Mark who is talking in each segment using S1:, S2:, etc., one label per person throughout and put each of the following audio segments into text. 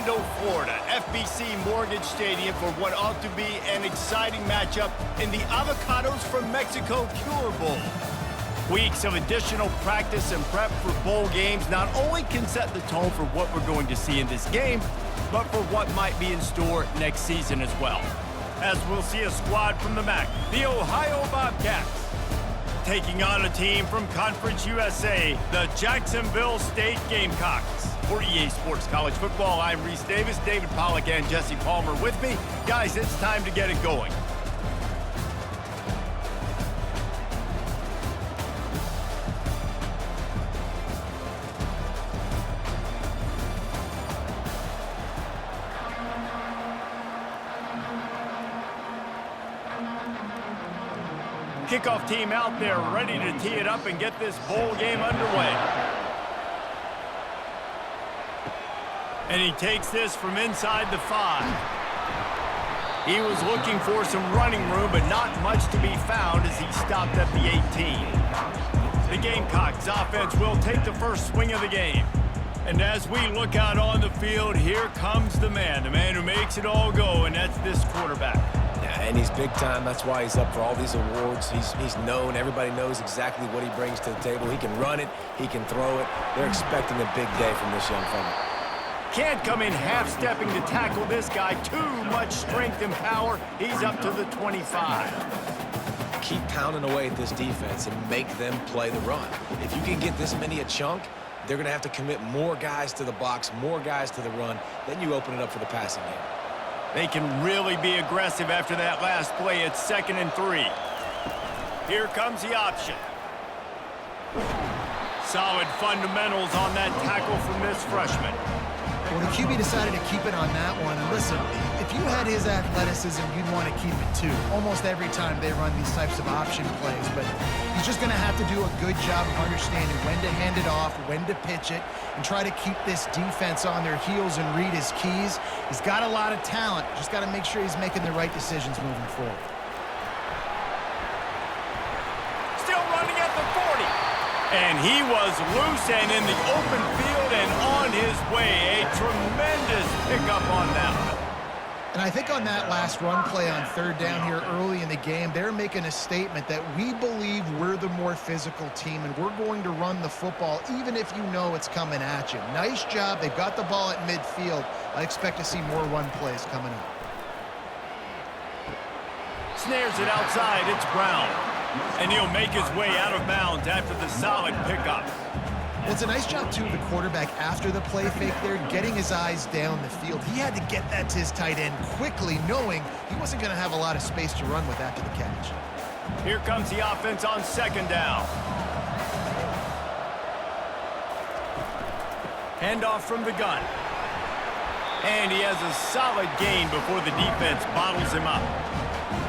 S1: Orlando, Florida, FBC Mortgage Stadium for what ought to be an exciting matchup in the Avocados from Mexico Cure Bowl. Weeks of additional practice and prep for bowl games not only can set the tone for what we're going to see in this game, but for what might be in store next season as well. As we'll see a squad from the MAC, the Ohio Bobcats, taking on a team from Conference USA, the Jacksonville State Gamecocks. For EA Sports College Football, I'm Reese Davis, David Pollack, and Jesse Palmer with me. Guys, it's time to get it going. Kickoff team out there ready to tee it up and get this bowl game underway. And he takes this from inside the 5. He was looking for some running room, but not much to be found as he stopped at the 18. The Gamecocks offense will take the first swing of the game. And as we look out on the field, here comes the man who makes it all go, and that's this quarterback.
S2: And he's big time. That's why he's up for all these awards. He's known. Everybody knows exactly what he brings to the table. He can run it. He can throw it. They're expecting a big day from this young fella.
S1: Can't come in half-stepping to tackle this guy. Too much strength and power. He's up to the 25.
S2: Keep pounding away at this defense and make them play the run. If you can get this many a chunk, they're going to have to commit more guys to the box, more guys to the run. Then you open it up for the passing game.
S1: They can really be aggressive after that last play. It's 2nd and 3. Here comes the option. Solid fundamentals on that tackle from this freshman.
S3: Well, the QB decided to keep it on that one. And listen, if you had his athleticism, you'd want to keep it too. Almost every time they run these types of option plays. But he's just going to have to do a good job of understanding when to hand it off, when to pitch it, and try to keep this defense on their heels and read his keys. He's got a lot of talent. Just got to make sure he's making the right decisions moving forward.
S1: Still running at the 40. And he was loose and in the open field and on his way. A tremendous pickup on that one.
S3: And I think on that last run play on 3rd down here early in the game, they're making a statement that we believe we're the more physical team and we're going to run the football even if you know it's coming at you. Nice job. They've got the ball at midfield. I expect to see more run plays coming up.
S1: Snares it outside. It's Brown. And he'll make his way out of bounds after the solid pickup.
S3: Well, it's a nice job, too, of the quarterback after the play fake there, getting his eyes down the field. He had to get that to his tight end quickly, knowing he wasn't going to have a lot of space to run with after the catch.
S1: Here comes the offense on 2nd down. Handoff from the gun. And he has a solid gain before the defense bottles him up.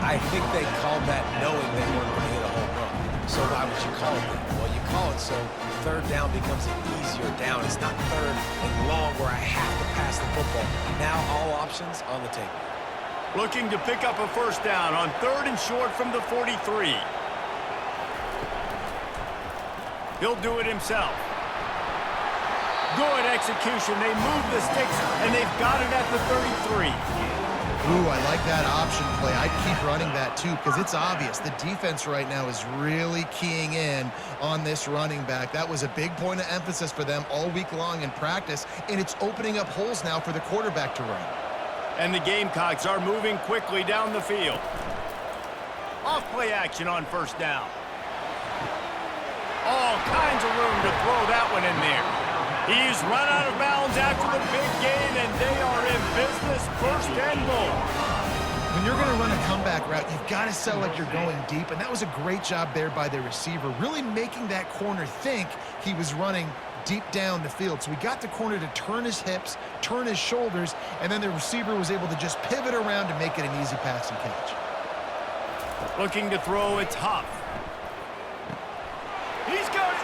S2: I think they called that knowing they weren't going to hit a home run. So why would you call it that? Well, you call it so 3rd down becomes an easier down. It's not 3rd and long where I have to pass the football. Now all options on the table.
S1: Looking to pick up a 1st down on 3rd and short from the 43. He'll do it himself. Good execution. They move the sticks, and they've got it at the 33.
S3: Ooh, I like that option play. I'd keep running that, too, because it's obvious. The defense right now is really keying in on this running back. That was a big point of emphasis for them all week long in practice, and it's opening up holes now for the quarterback to run.
S1: And the Gamecocks are moving quickly down the field. Off play action on 1st down. All kinds of room to throw that one in there. He's run out of bounds after the big gain, and they are in business 1st and goal.
S3: When you're going to run a comeback route, you've got to sell like you're going deep, and that was a great job there by the receiver, really making that corner think he was running deep down the field. So we got the corner to turn his hips, turn his shoulders, and then the receiver was able to just pivot around to make it an easy pass and catch.
S1: Looking to throw, it's Huff. He's got it,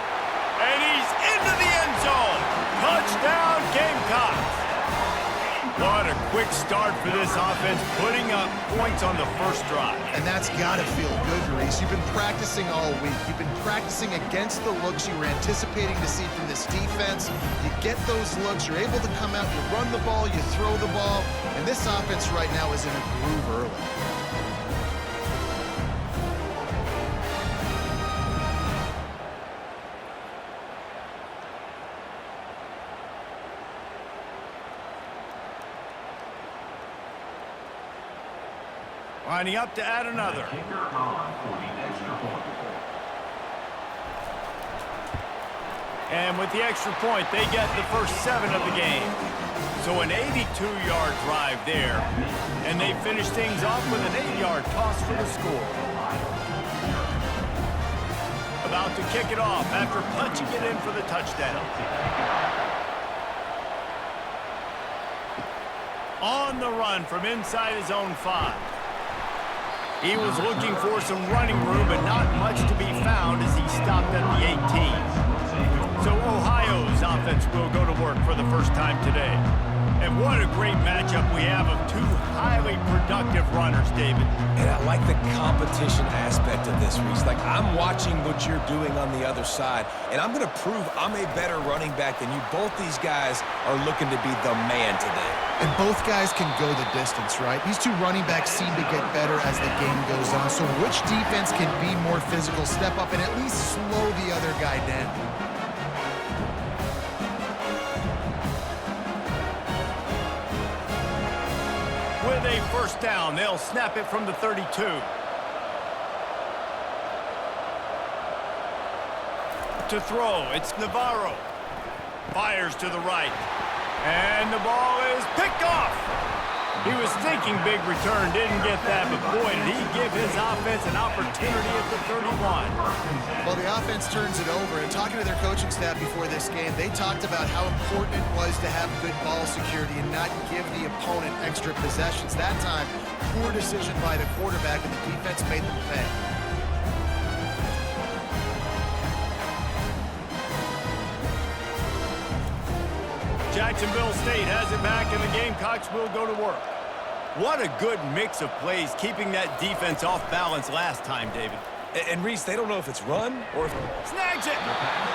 S1: and he's into the end zone. Touchdown, Gamecocks. What a quick start for this offense, putting up points on the first drive.
S3: And that's got to feel good, Reese. You've been practicing all week. You've been practicing against the looks you were anticipating to see from this defense. You get those looks, you're able to come out, you run the ball, you throw the ball, and this offense right now is in a groove early.
S1: Lining up to add another. And with the extra point, they get the first 7 of the game. So an 82-yard drive there. And they finish things off with an 8-yard toss for the score. About to kick it off after punching it in for the touchdown. On the run from inside his own 5. He was looking for some running room, but not much to be found as he stopped at the 18. So Ohio's offense will go to work for the first time today. And what a great matchup we have of 2 highly productive runners, David.
S2: And I like the competition aspect of this, Reese. Like, I'm watching what you're doing on the other side, and I'm going to prove I'm a better running back than you. Both these guys are looking to be the man today.
S3: And both guys can go the distance, right? These 2 running backs seem to get better as the game goes on. So which defense can be more physical, step up, and at least slow the other guy down?
S1: With a first down, they'll snap it from the 32. To throw, it's Navarro. Fires to the right. And the ball is picked off. He was thinking big return, didn't get that, but boy, did he give his offense an opportunity at the 31.
S3: Well, the offense turns it over, and talking to their coaching staff before this game, they talked about how important it was to have good ball security and not give the opponent extra possessions. That time, poor decision by the quarterback, and the defense made them pay.
S1: Jacksonville State has it back, and the Gamecocks will go to work. What a good mix of plays, keeping that defense off balance last time, David.
S2: And Reese, they don't know if it's run or if...
S1: Snags it!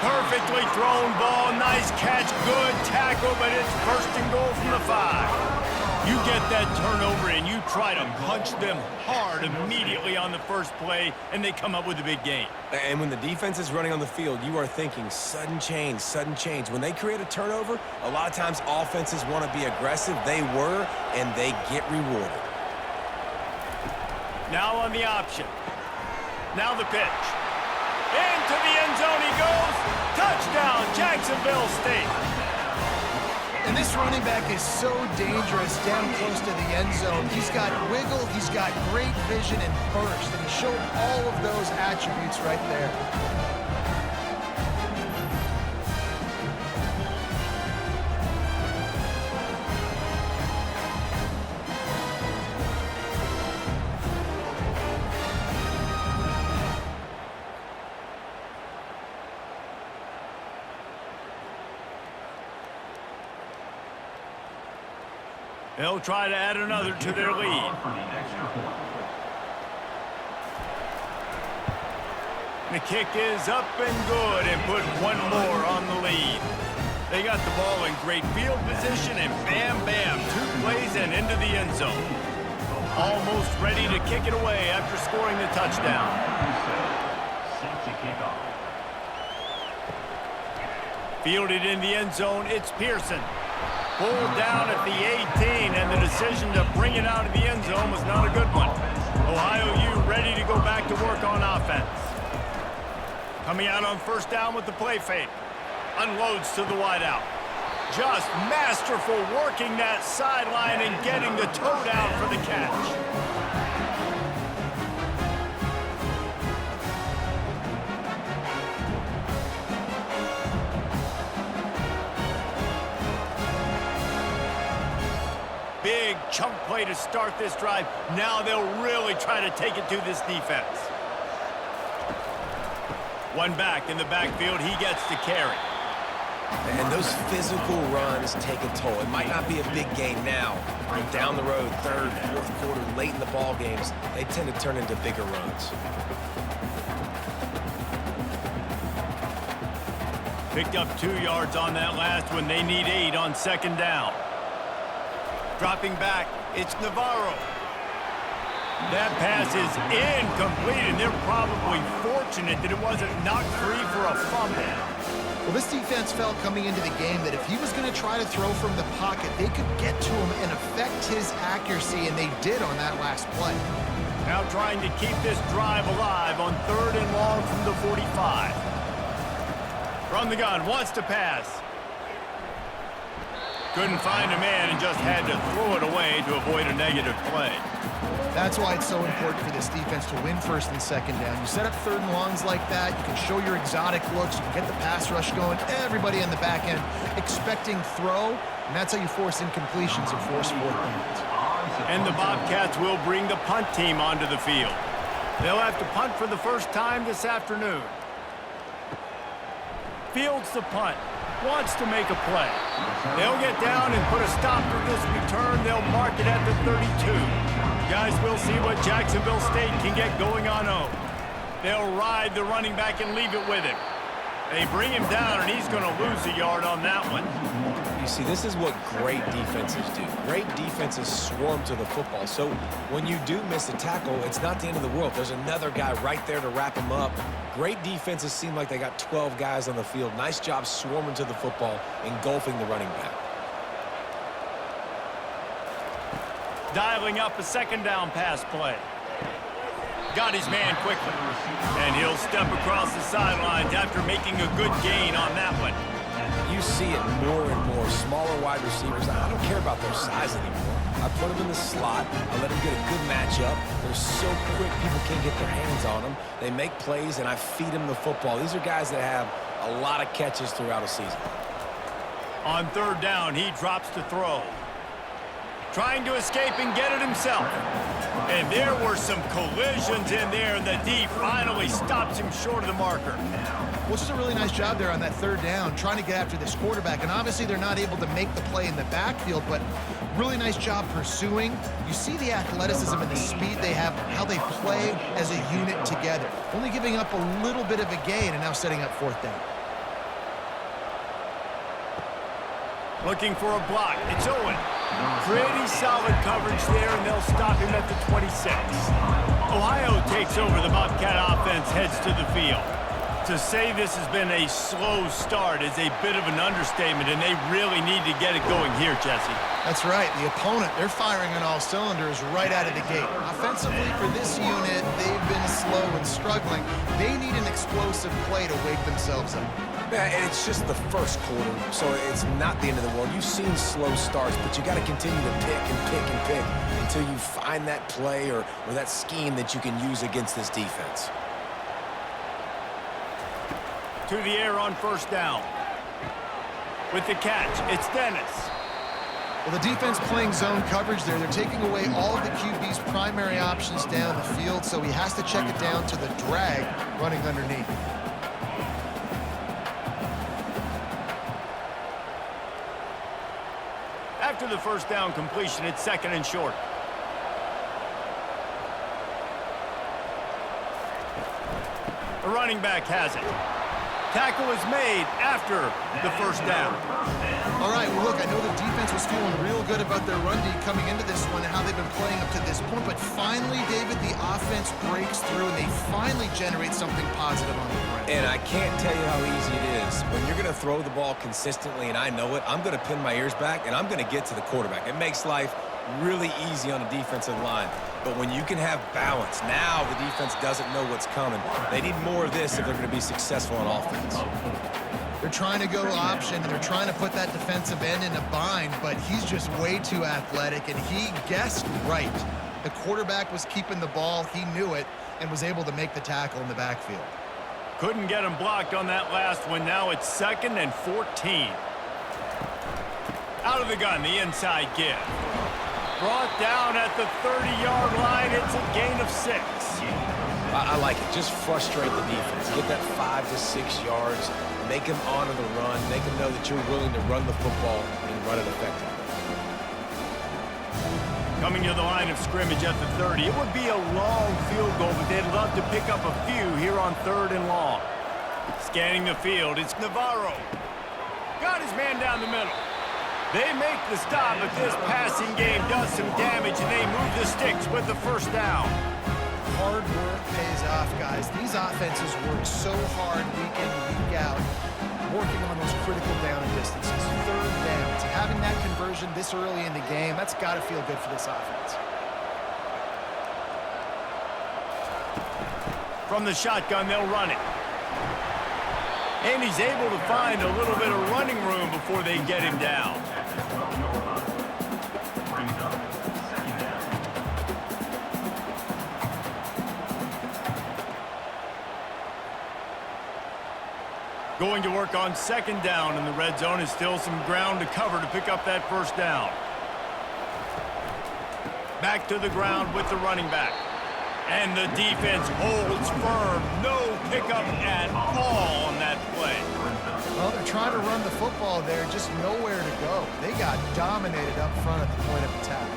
S1: Perfectly thrown ball, nice catch, good tackle, but it's first and goal from the 5. You get that turnover and you try to punch them hard immediately on the first play, and they come up with a big gain.
S2: And when the defense is running on the field, you are thinking sudden change, sudden change. When they create a turnover, a lot of times offenses want to be aggressive. They were, and they get rewarded.
S1: Now on the option. Now the pitch. Into the end zone he goes. Touchdown, Jacksonville State.
S3: And this running back is so dangerous down close to the end zone. He's got wiggle, he's got great vision and burst, and he showed all of those attributes right there.
S1: They'll try to add another to their lead. The kick is up and good, and put one more on the lead. They got the ball in great field position, and bam, bam, 2 plays and into the end zone. Almost ready to kick it away after scoring the touchdown. Fielded in the end zone, it's Pearson. Pulled down at the 18, and the decision to bring it out of the end zone was not a good one. Ohio U ready to go back to work on offense. Coming out on first down with the play fake. Unloads to the wideout. Just masterful working that sideline and getting the toe down for the catch. Big chunk play to start this drive. Now they'll really try to take it to this defense. One back in the backfield. He gets to carry.
S2: And those physical runs take a toll. It might not be a big game now, but down the road, third, fourth quarter, late in the ball games, they tend to turn into bigger runs.
S1: Picked up 2 yards on that last one. They need 8 on second down. Dropping back, it's Navarro. That pass is incomplete, and they're probably fortunate that it wasn't knocked free for a fumble.
S3: Well, this defense felt coming into the game that if he was going to try to throw from the pocket, they could get to him and affect his accuracy, and they did on that last play.
S1: Now trying to keep this drive alive on 3rd and long from the 45. From the gun, wants to pass. Couldn't find a man and just had to throw it away to avoid a negative play.
S3: That's why it's so important for this defense to win 1st and 2nd down. You set up 3rd and longs like that, you can show your exotic looks, you can get the pass rush going, everybody on the back end expecting throw, and that's how you force incompletions and force 4th downs.
S1: And the Bobcats will bring the punt team onto the field. They'll have to punt for the first time this afternoon. Fields the punt. Wants to make a play. They'll get down and put a stop to this return. They'll mark it at the 32. Guys, we'll see what Jacksonville State can get going on home. They'll ride the running back and leave it with him. They bring him down, and he's going to lose a yard on that one.
S2: You see, this is what great defenses do. Great defenses swarm to the football. So when you do miss a tackle, it's not the end of the world. There's another guy right there to wrap him up. Great defenses seem like they got 12 guys on the field. Nice job swarming to the football, engulfing the running back.
S1: Dialing up a 2nd down pass play. Got his man quickly. And he'll step across the sidelines after making a good gain on that one.
S2: You see it more and more. Smaller wide receivers, I don't care about their size anymore. I put them in the slot. I let them get a good matchup. They're so quick, people can't get their hands on them. They make plays, and I feed them the football. These are guys that have a lot of catches throughout a season.
S1: On 3rd down, he drops to throw. Trying to escape and get it himself. And there were some collisions in there, and the D finally stops him short of the marker.
S3: Well, just a really nice job there on that 3rd down, trying to get after this quarterback. And obviously they're not able to make the play in the backfield, but really nice job pursuing. You see the athleticism and the speed they have, how they play as a unit together. Only giving up a little bit of a gain and now setting up 4th down.
S1: Looking for a block. It's Owen. Pretty solid coverage there, and they'll stop him at the 26. Ohio takes over. The Bobcat offense heads to the field. To say this has been a slow start is a bit of an understatement, and they really need to get it going here, Jesse.
S3: That's right. The opponent, they're firing on all cylinders right out of the gate. Offensively, for this unit, they've been slow and struggling. They need an explosive play to wake themselves up.
S2: Yeah, and it's just the 1st quarter, so it's not the end of the world. You've seen slow starts, but you got to continue to pick and pick and pick until you find that play or that scheme that you can use against this defense.
S1: To the air on 1st down. With the catch, it's Dennis.
S3: Well, the defense playing zone coverage there. They're taking away all of the QB's primary options down the field, so he has to check it down to the drag running underneath.
S1: After the 1st down completion, it's 2nd and short. The running back has it. Tackle is made after the 1st down.
S3: All right, well, look, I know the defense was feeling real good about their run D coming into this one and how they've been playing up to this point, but finally, David, the offense breaks through and they finally generate something positive on the ground.
S2: And I can't tell you how easy it is. When you're going to throw the ball consistently, and I know it, I'm going to pin my ears back, and I'm going to get to the quarterback. It makes life really easy on a defensive line. But when you can have balance, now the defense doesn't know what's coming. They need more of this if they're going to be successful on offense.
S3: They're trying to go option, and they're trying to put that defensive end in a bind, but he's just way too athletic, and he guessed right. The quarterback was keeping the ball, he knew it, and was able to make the tackle in the backfield.
S1: Couldn't get him blocked on that last one. Now it's 2nd and 14. Out of the gun, the inside give. Brought down at the 30-yard line. It's a gain of 6.
S2: I like it. Just frustrate the defense. Get that 5 to 6 yards. Make them honor the run. Make them know that you're willing to run the football and run it effectively.
S1: Coming to the line of scrimmage at the 30. It would be a long field goal, but they'd love to pick up a few here on 3rd and long. Scanning the field, it's Navarro. Got his man down the middle. They make the stop, but this passing game does some damage, and they move the sticks with the first down.
S3: Hard work pays off, guys. These offenses work so hard week in, week out, working on those critical down distances. 3rd downs. Having that conversion this early in the game, that's got to feel good for this offense.
S1: From the shotgun, they'll run it. And he's able to find a little bit of running room before they get him down. Going to work on 2nd down, and the red zone is still some ground to cover to pick up that first down. Back to the ground with the running back. And the defense holds firm. No pickup at all on that play.
S3: Well, they're trying to run the football there, just nowhere to go. They got dominated up front at the point of attack.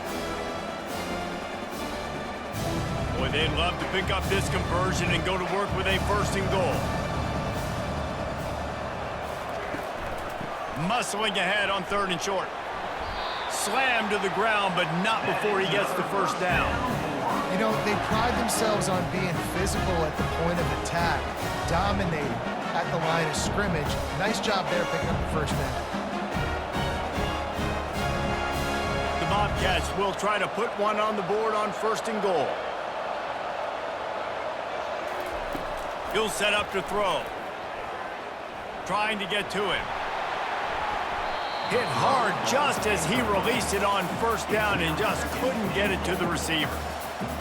S1: Boy, they'd love to pick up this conversion and go to work with a 1st and goal. Muscling ahead on 3rd and short. Slammed to the ground, but not before he gets the first down.
S3: You know, they pride themselves on being physical at the point of attack, dominating at the line of scrimmage. Nice job there picking up the first down.
S1: The Bobcats will try to put one on the board on 1st and goal. He'll set up to throw. Trying to get to him. Hit hard just as he released it on 1st down and just couldn't get it to the receiver.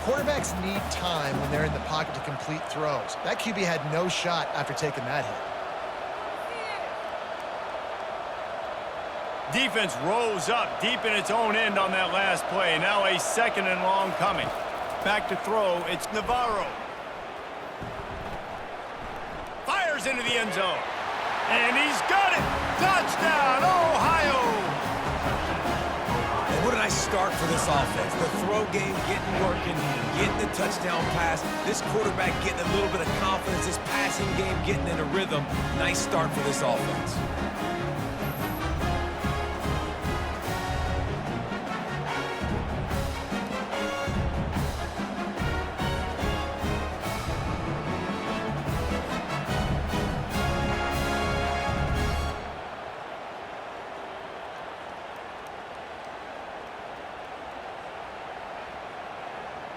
S3: Quarterbacks need time when they're in the pocket to complete throws. That QB had no shot after taking that hit.
S1: Defense rose up deep in its own end on that last play. Now a 2nd and long coming. Back to throw, it's Navarro. Fires into the end zone. And he's got it! Touchdown, Ohio!
S2: And what a nice start for this offense. The throw game getting working, getting the touchdown pass. This quarterback getting a little bit of confidence. This passing game getting in a rhythm. Nice start for this offense.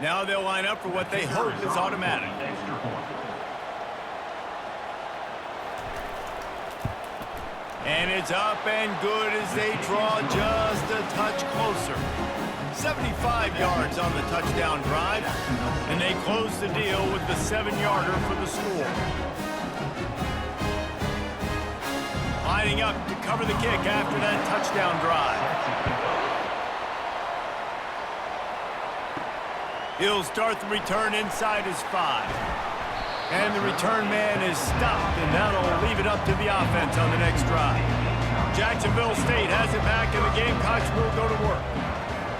S1: Now they'll line up for what they hope is automatic. And it's up and good as they draw just a touch closer. 75 yards on the touchdown drive, and they close the deal with the 7-yarder for the score. Lining up to cover the kick after that touchdown drive. He'll start the return inside his 5. And the return man is stopped, and that'll leave it up to the offense on the next drive. Jacksonville State has it back, and the Gamecocks will go to work.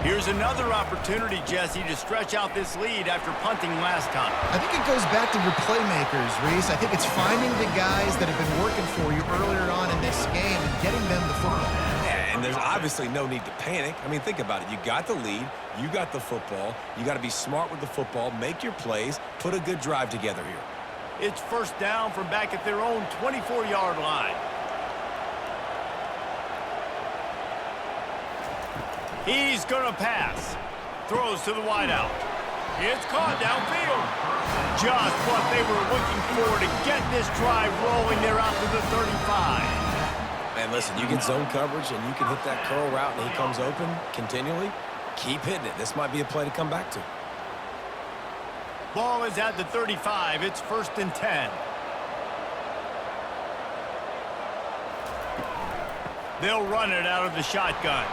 S1: Here's another opportunity, Jesse, to stretch out this lead after punting last time.
S3: I think it goes back to your playmakers, Reese. I think it's finding the guys that have been working for you earlier on in this game and getting them the football.
S2: Yeah, and there's obviously no need to panic. I mean, think about it. You got the lead. You got the football. You got to be smart with the football, make your plays, put a good drive together here.
S1: It's 1st down from back at their own 24-yard line. He's going to pass. Throws to the wideout. It's caught downfield. Just what they were looking for to get this drive rolling there out to the 35.
S2: Man, listen, you get zone coverage and you can hit that curl route and he comes open continually. Keep hitting it. This might be a play to come back to.
S1: Ball is at the 35. It's 1st and 10. They'll run it out of the shotgun.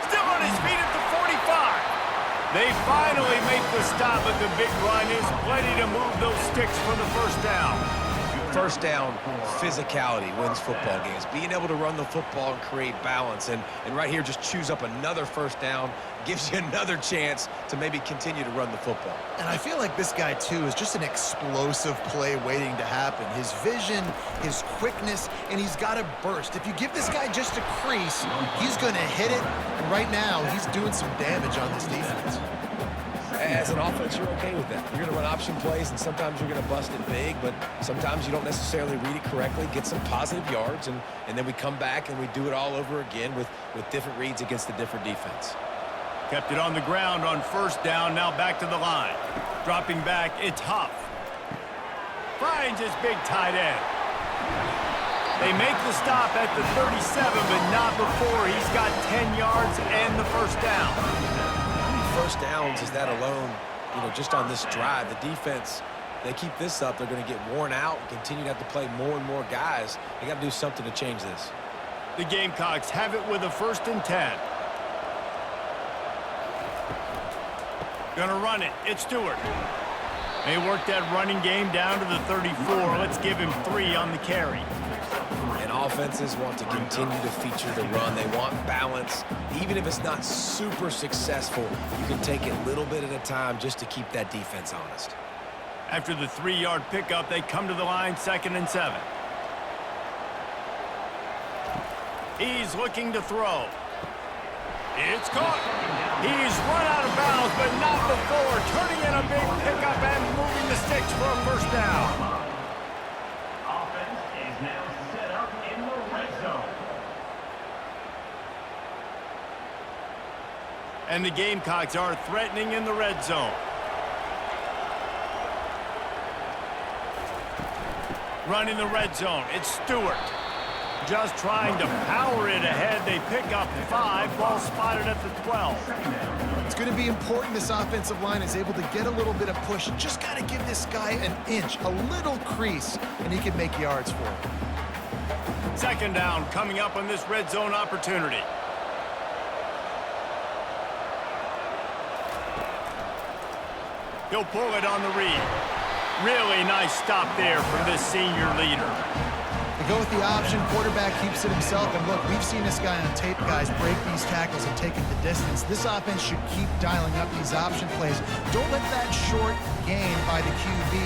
S1: Still on his feet at the 45. They finally make the stop, but the big run is plenty to move those sticks for the first down.
S2: First down, physicality wins football games. Being able to run the football and create balance. And right here, just choose up another first down, gives you another chance to maybe continue to run the football.
S3: And I feel like this guy, too, is just an explosive play waiting to happen. His vision, his quickness, and he's got a burst. If you give this guy just a crease, he's going to hit it. And right now, he's doing some damage on this defense.
S2: As an offense, you're okay with that. You're going to run option plays, and sometimes you're going to bust it big, but sometimes you don't necessarily read it correctly, get some positive yards, and then we come back and we do it all over again with different reads against a different defense.
S1: Kept it on the ground on first down, now back to the line. Dropping back, it's Huff. Finds his big tight end. They make the stop at the 37, but not before he's got 10 yards and the first down.
S2: First downs is that alone, just on this drive. The defense, they keep this up, they're going to get worn out and continue to have to play more and more guys. They got to do something to change this.
S1: The Gamecocks have it with a 1st and 10. Gonna run it. It's Stewart. They work that running game down to the 34. Let's give him 3 on the carry.
S2: And offenses want to continue to feature the run. They want balance. Even if it's not super successful, you can take it a little bit at a time just to keep that defense honest.
S1: After the 3-yard pickup, they come to the line, 2nd and 7. He's looking to throw. It's caught. He's run out of bounds, but not before turning in a big pickup and moving the sticks for a first down.
S4: Offense is now set up in the red zone.
S1: And the Gamecocks are threatening in the red zone. Running the red zone, it's Stewart. Just trying to power it ahead. They pick up 5, ball spotted at the 12.
S3: It's going to be important this offensive line is able to get a little bit of push. Just got to give this guy an inch, a little crease, and he can make yards for it.
S1: 2nd down coming up on this red zone opportunity. He'll pull it on the read. Really nice stop there from this senior leader.
S3: They go with the option, quarterback keeps it himself, and look, we've seen this guy on tape, guys, break these tackles and take it the distance. This offense should keep dialing up these option plays. Don't let that short gain by the QB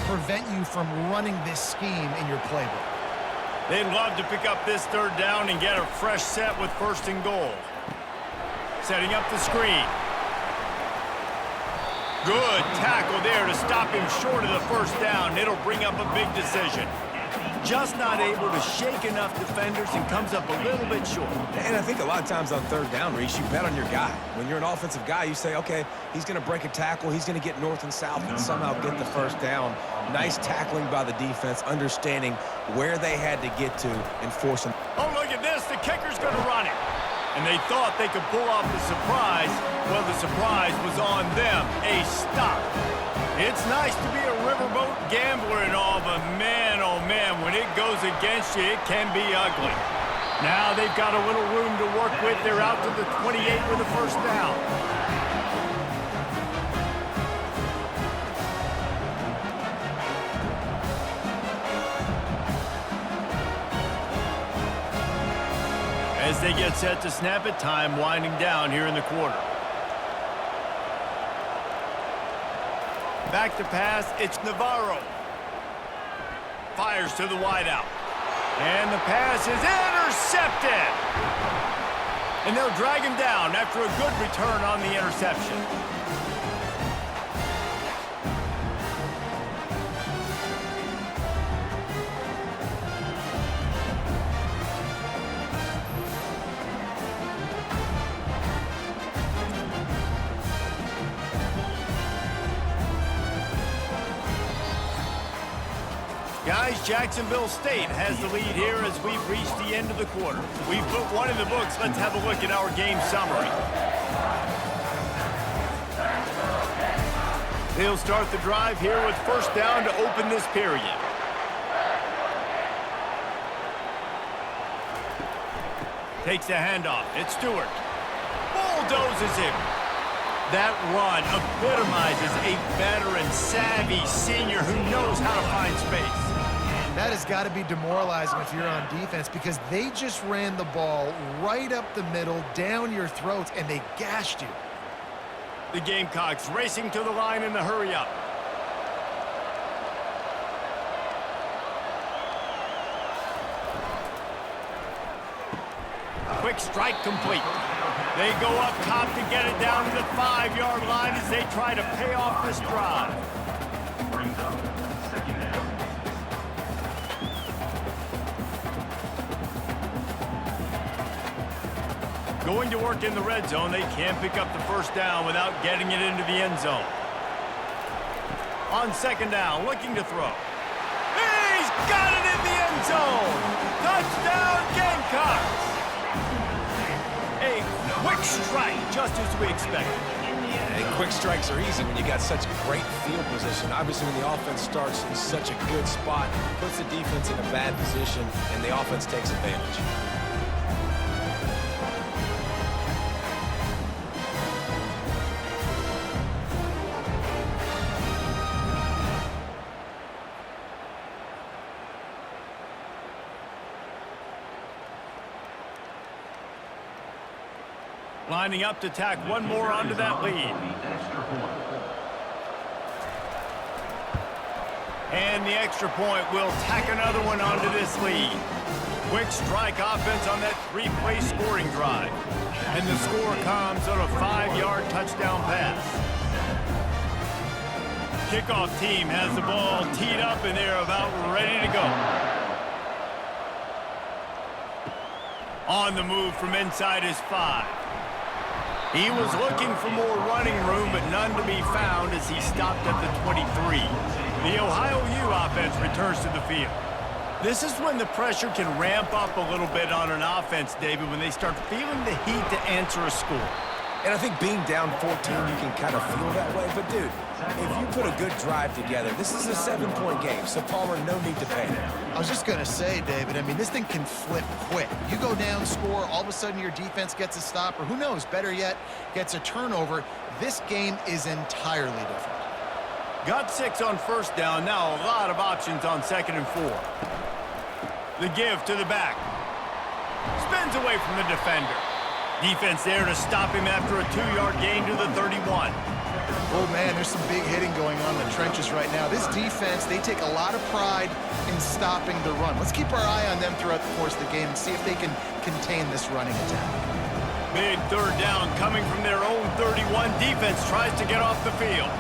S3: prevent you from running this scheme in your playbook.
S1: They'd love to pick up this 3rd down and get a fresh set with 1st and goal. Setting up the screen. Good tackle there to stop him short of the first down. It'll bring up a big decision. Just not able to shake enough defenders and comes up a little bit short.
S2: And I think a lot of times on 3rd down, Reese, you bet on your guy. When you're an offensive guy, you say, okay, he's going to break a tackle, he's going to get north and south and somehow get the first down. Nice tackling by the defense, understanding where they had to get to and force them.
S1: Oh, look at this. The kicker's going to run it. And they thought they could pull off the surprise. Well, the surprise was on them. A stop. It's nice to be a riverboat gambler and all, but man, oh man, when it goes against you, it can be ugly. Now they've got a little room to work with. They're out to the 28 with a first down. As they get set to snap it, time winding down here in the quarter. Back to pass, it's Navarro. Fires to the wideout. And the pass is intercepted. And they'll drag him down after a good return on the interception. Guys, Jacksonville State has the lead here as we've reached the end of the quarter. We've put one in the books. Let's have a look at our game summary. They'll start the drive here with first down to open this period. Takes the handoff. It's Stewart. Bulldozes him. That run epitomizes a veteran, savvy senior who knows how to find space.
S3: That has got to be demoralizing if you're on defense because they just ran the ball right up the middle, down your throats, and they gashed you.
S1: The Gamecocks racing to the line in the hurry-up. Quick strike complete. They go up top to get it down to the 5-yard line as they try to pay off this drive.
S4: Brings up second down.
S1: Going to work in the red zone, they can't pick up the first down without getting it into the end zone. On second down, looking to throw. He's got it in the end zone! Touchdown, Gamecocks! A quick strike, just as we expected.
S2: And quick strikes are easy when you got such great field position. Obviously, when the offense starts in such a good spot, puts the defense in a bad position, and the offense takes advantage.
S1: Lining up to tack one more onto that lead. And the extra point will tack another one onto this lead. Quick strike offense on that 3-play scoring drive. And the score comes on a 5-yard touchdown pass. Kickoff team has the ball teed up and they're about ready to go. On the move from inside his 5. He was looking for more running room, but none to be found as he stopped at the 23. The Ohio U offense returns to the field. This is when the pressure can ramp up a little bit on an offense, David, when they start feeling the heat to answer a score.
S2: And I think being down 14, you can kind of feel that way. But, dude, if you put a good drive together, this is a 7-point game, so Palmer, no need to panic.
S3: I was just going to say, David, I mean, this thing can flip quick. You go down, score, all of a sudden your defense gets a stop, or who knows, better yet, gets a turnover. This game is entirely different.
S1: Got 6 on first down, now a lot of options on 2nd and 4. The give to the back. Spins away from the defender. Defense there to stop him after a 2-yard gain to the 31.
S3: Oh, man, there's some big hitting going on in the trenches right now. This defense, they take a lot of pride in stopping the run. Let's keep our eye on them throughout the course of the game and see if they can contain this running attack.
S1: Big third down coming from their own 31. Defense tries to get off the field.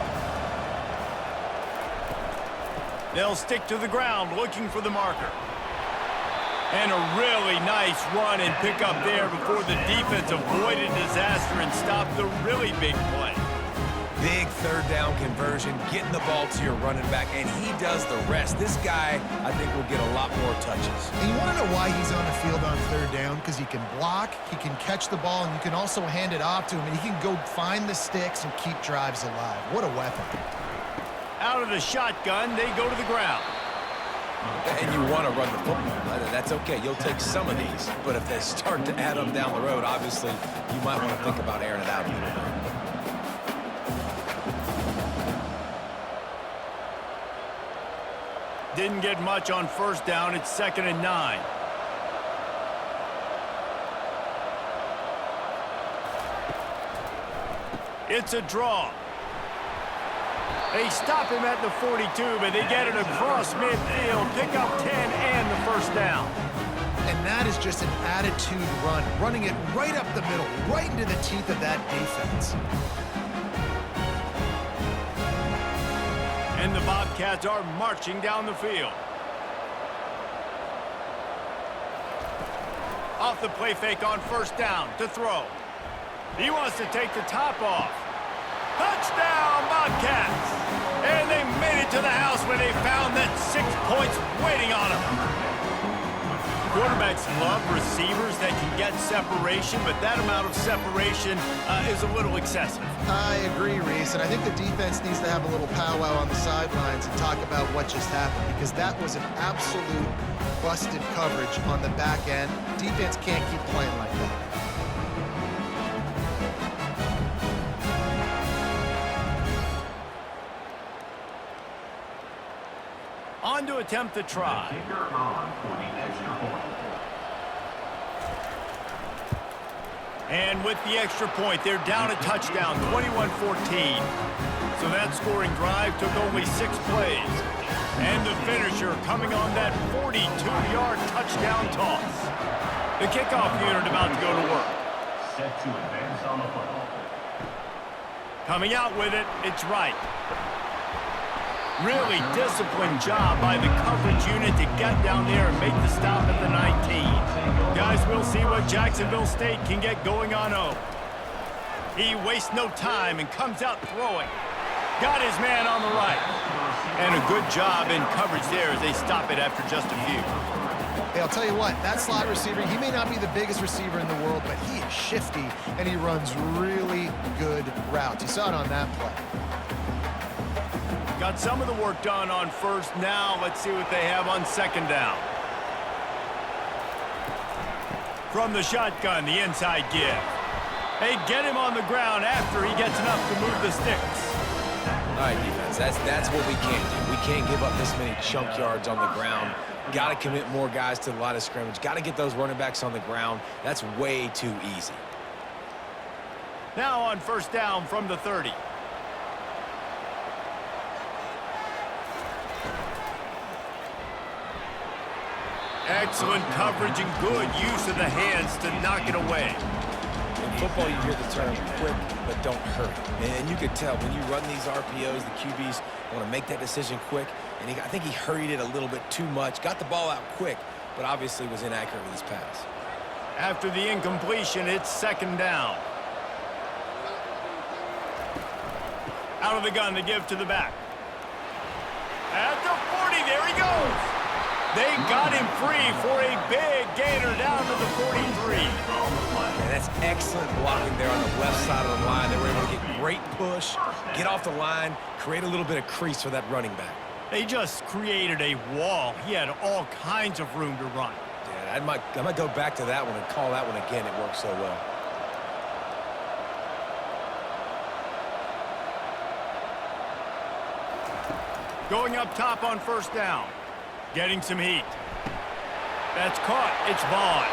S1: They'll stick to the ground looking for the marker. And a really nice run and pick up there before the defense avoided disaster and stopped the really big play.
S2: Big third down conversion, getting the ball to your running back, and he does the rest. This guy, I think, will get a lot more touches.
S3: And you want to know why he's on the field on third down? Because he can block, he can catch the ball, and you can also hand it off to him, and he can go find the sticks and keep drives alive. What a weapon.
S1: Out of the shotgun, they go to the ground.
S2: And you want to run the football. That's okay. You'll take some of these. But if they start to add them down the road, obviously, you might want to think about airing it out a little bit.
S1: Didn't get much on first down. It's 2nd and 9. It's a draw. They stop him at the 42, but they get it across midfield, pick up 10 and the first down.
S3: And that is just an attitude run, running it right up the middle, right into the teeth of that defense.
S1: And the Bobcats are marching down the field. Off the play fake on first down to throw. He wants to take the top off. Touchdown, Bobcats! And they made it to the house when they found that 6 points waiting on them. Quarterbacks love receivers that can get separation, but that amount of separation is a little excessive.
S3: I agree, Reese, and I think the defense needs to have a little powwow on the sidelines and talk about what just happened, because that was an absolute busted coverage on the back end. Defense can't keep playing like that.
S1: on to attempt the try.
S4: Kicker on for the extra point.
S1: And with the extra point, they're down a touchdown, 21-14. So that scoring drive took only 6 plays. And the finisher coming on that 42-yard touchdown toss. The kickoff unit about to go to work.
S4: Set to advance on the football.
S1: Coming out with it, it's right. Really disciplined job by the coverage unit to get down there and make the stop at the 19. Guys, we'll see what Jacksonville State can get going on 0. He wastes no time and comes out throwing. Got his man on the right. And a good job in coverage there as they stop it after just a few.
S3: Hey, I'll tell you what, that slot receiver, he may not be the biggest receiver in the world, but he is shifty, and he runs really good routes. You saw it on that play.
S1: Got some of the work done on first. Now let's see what they have on second down. From the shotgun, the inside give. They get him on the ground after he gets enough to move the sticks.
S2: All right, defense, that's what we can't do. We can't give up this many chunk yards on the ground. Got to commit more guys to the line of scrimmage. Got to get those running backs on the ground. That's way too easy.
S1: Now on first down from the 30. Excellent coverage and good use of the hands to knock it away.
S2: In football, you hear the term quick, but don't hurry. And you can tell when you run these RPOs, the QBs want to make that decision quick. And I think he hurried it a little bit too much. Got the ball out quick, but obviously was inaccurate with his pass.
S1: After the incompletion, it's second down. Out of the gun to give to the back. At the 40, there he goes. They got him free for a big gainer down to the 43.
S2: And that's excellent blocking there on the left side of the line. They were able to get great push, get off the line, create a little bit of crease for that running back.
S1: They just created a wall. He had all kinds of room to run.
S2: Yeah, I might go back to that one and call that one again. It worked so well.
S1: Going up top on first down. Getting some heat. That's caught. It's Vaughn.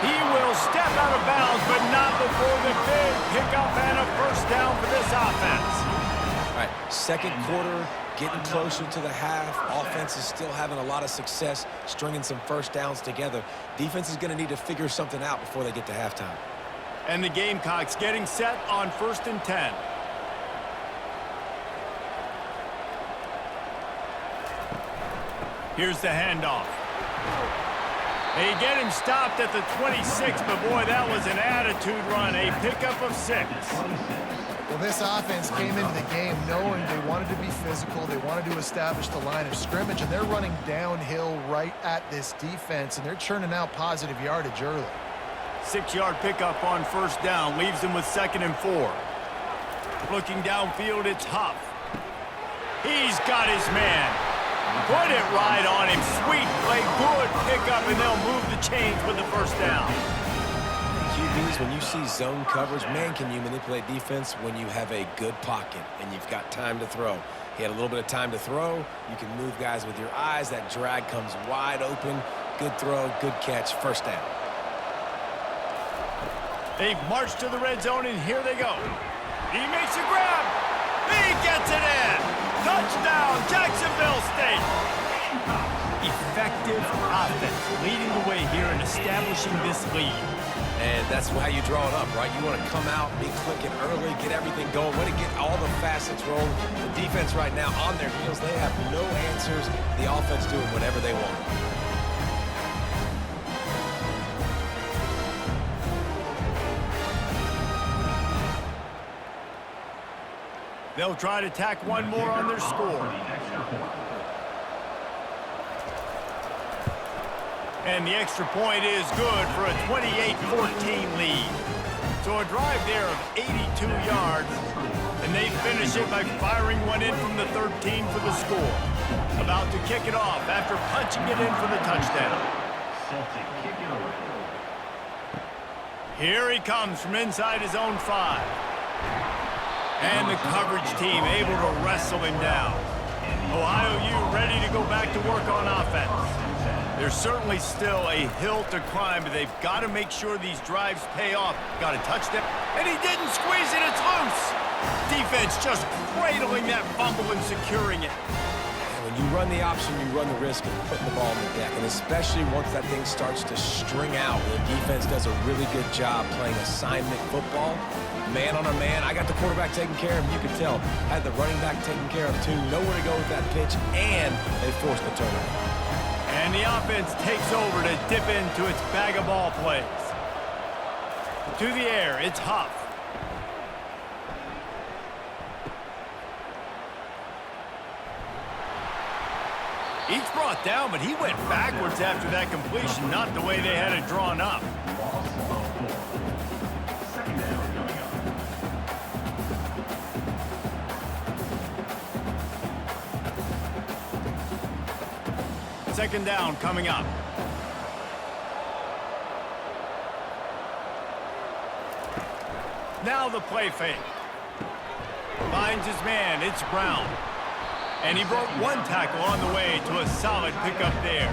S1: He will step out of bounds, but not before the big pickup and a first down for this offense.
S2: All right, second quarter, getting closer to the half. Offense is still having a lot of success stringing some first downs together. Defense is going to need to figure something out before they get to halftime.
S1: And the Gamecocks getting set on 1st and 10. Here's the handoff. They get him stopped at the 26, but boy, that was an attitude run. A pickup of 6.
S3: Well, this offense came into the game knowing they wanted to be physical, they wanted to establish the line of scrimmage, and they're running downhill right at this defense, and they're churning out positive yardage early.
S1: 6-yard pickup on first down leaves them with 2nd and 4. Looking downfield, it's Huff. He's got his man. Put it right on him. Sweet play, good pickup, and they'll move the chains with the first down.
S2: QBs, when you see zone coverage, man, can you manipulate defense when you have a good pocket and you've got time to throw. He had a little bit of time to throw. You can move guys with your eyes. That drag comes wide open. Good throw, good catch, first down.
S1: They've marched to the red zone, and here they go. He makes a grab. He gets it in. Touchdown, Jacksonville State. Effective offense leading the way here and establishing this lead.
S2: And that's how you draw it up, right? You want to come out, be clicking early, get everything going, want to get all the facets rolling. The defense right now on their heels, they have no answers. The offense doing whatever they want.
S1: They'll try to tack one more on their score. And the extra point is good for a 28-14 lead. So a drive there of 82 yards, and they finish it by firing one in from the 13 for the score. About to kick it off after punching it in for the touchdown. Here he comes from inside his own 5. And the coverage team able to wrestle him down. Ohio U ready to go back to work on offense. There's certainly still a hill to climb, but they've got to make sure these drives pay off. Got a touchdown, and he didn't squeeze it. It's loose. Defense just cradling that fumble and securing it.
S2: When you run the option, you run the risk of putting the ball on the deck, and especially once that thing starts to string out, the defense does a really good job playing assignment football. Man on a man, I got the quarterback taken care of, you can tell. Had the running back taken care of too, nowhere to go with that pitch, and they forced the turnover.
S1: And the offense takes over to dip into its bag of ball plays. To the air, it's Huff. He's brought down, but he went backwards after that completion, not the way they had it drawn up. Second down coming up. Now the play fake. Finds his man, it's Brown. And he broke one tackle on the way to a solid pickup there.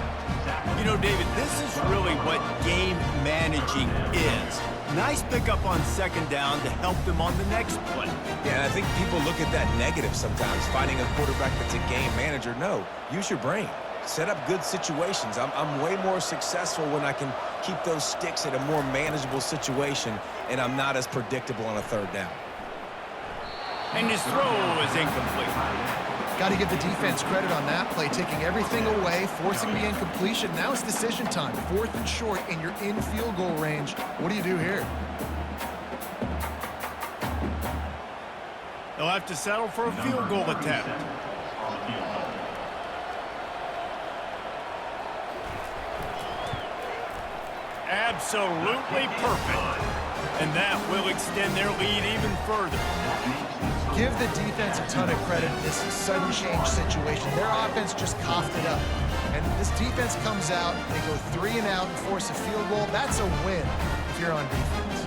S1: You know, David, this is really what game managing is. Nice pickup on second down to help them on the next play.
S2: Yeah, and I think people look at that negative sometimes, finding a quarterback that's a game manager. No, use your brain. Set up good situations. I'm way more successful when I can keep those sticks at a more manageable situation, and I'm not as predictable on a third down.
S1: And his throw is incomplete.
S3: Got to give the defense credit on that play, taking everything away, forcing the incompletion. Now it's decision time. 4th and short, and you're in field goal range. What do you do here?
S1: They'll have to settle for a field goal attempt. Absolutely perfect. And that will extend their lead even further.
S3: Give the defense a ton of credit in this sudden change situation. Their offense just coughed it up. And this defense comes out, they go 3 and out and force a field goal. That's a win if you're on defense.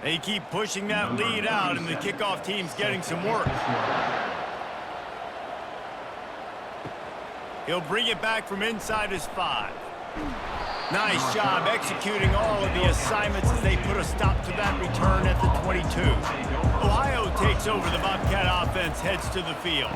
S1: They keep pushing that lead out, and the kickoff team's getting some work. He'll bring it back from inside his 5. Nice job executing all of the assignments as they put a stop to that return at the 22. Ohio takes over. The Bobcat offense heads to the field.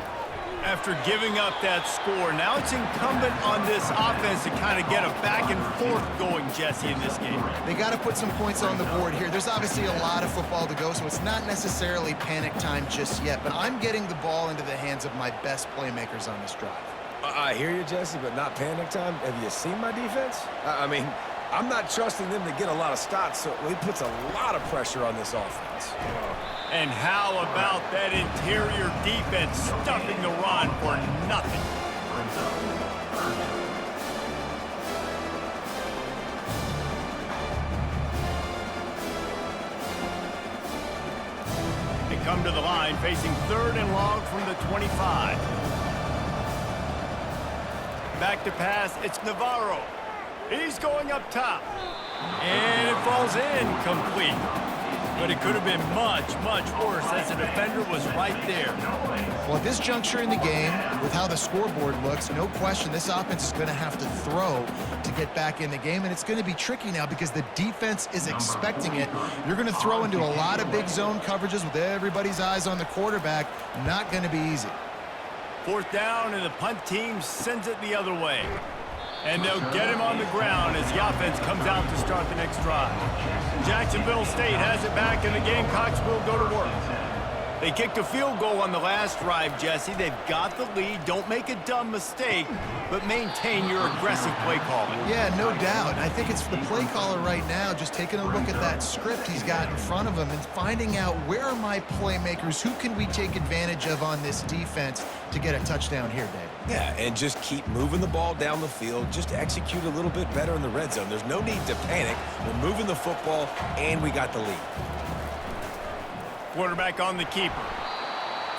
S1: After giving up that score, now it's incumbent on this offense to kind of get a back and forth going, Jesse, in this game.
S3: They got to put some points on the board here. There's obviously a lot of football to go, so it's not necessarily panic time just yet, but I'm getting the ball into the hands of my best playmakers on this drive.
S2: I hear you, Jesse, but not panic time. Have you seen my defense? I mean, I'm not trusting them to get a lot of stops, so it puts a lot of pressure on this offense.
S1: And how about that interior defense stuffing the run for nothing? They come to the line facing 3rd and long from the 25. Back to pass, it's Navarro. He's going up top. And it falls incomplete. But it could have been much, much worse as the defender was right there.
S3: Well, at this juncture in the game, with how the scoreboard looks, no question this offense is going to have to throw to get back in the game, and it's going to be tricky now because the defense is expecting it. You're going to throw into a lot of big zone coverages with everybody's eyes on the quarterback. Not going to be easy.
S1: 4th down, and the punt team sends it the other way. And they'll get him on the ground as the offense comes out to start the next drive. Jacksonville State has it back, and the Gamecocks will go to work. They kicked a field goal on the last drive, Jesse. They've got the lead. Don't make a dumb mistake, but maintain your aggressive play calling.
S3: Yeah, no doubt. I think it's the play caller right now just taking a look at that script he's got in front of him and finding out where are my playmakers, who can we take advantage of on this defense to get a touchdown here, Dave.
S2: Yeah, and just keep moving the ball down the field. Just execute a little bit better in the red zone. There's no need to panic. We're moving the football, and we got the lead.
S1: Quarterback on the keeper.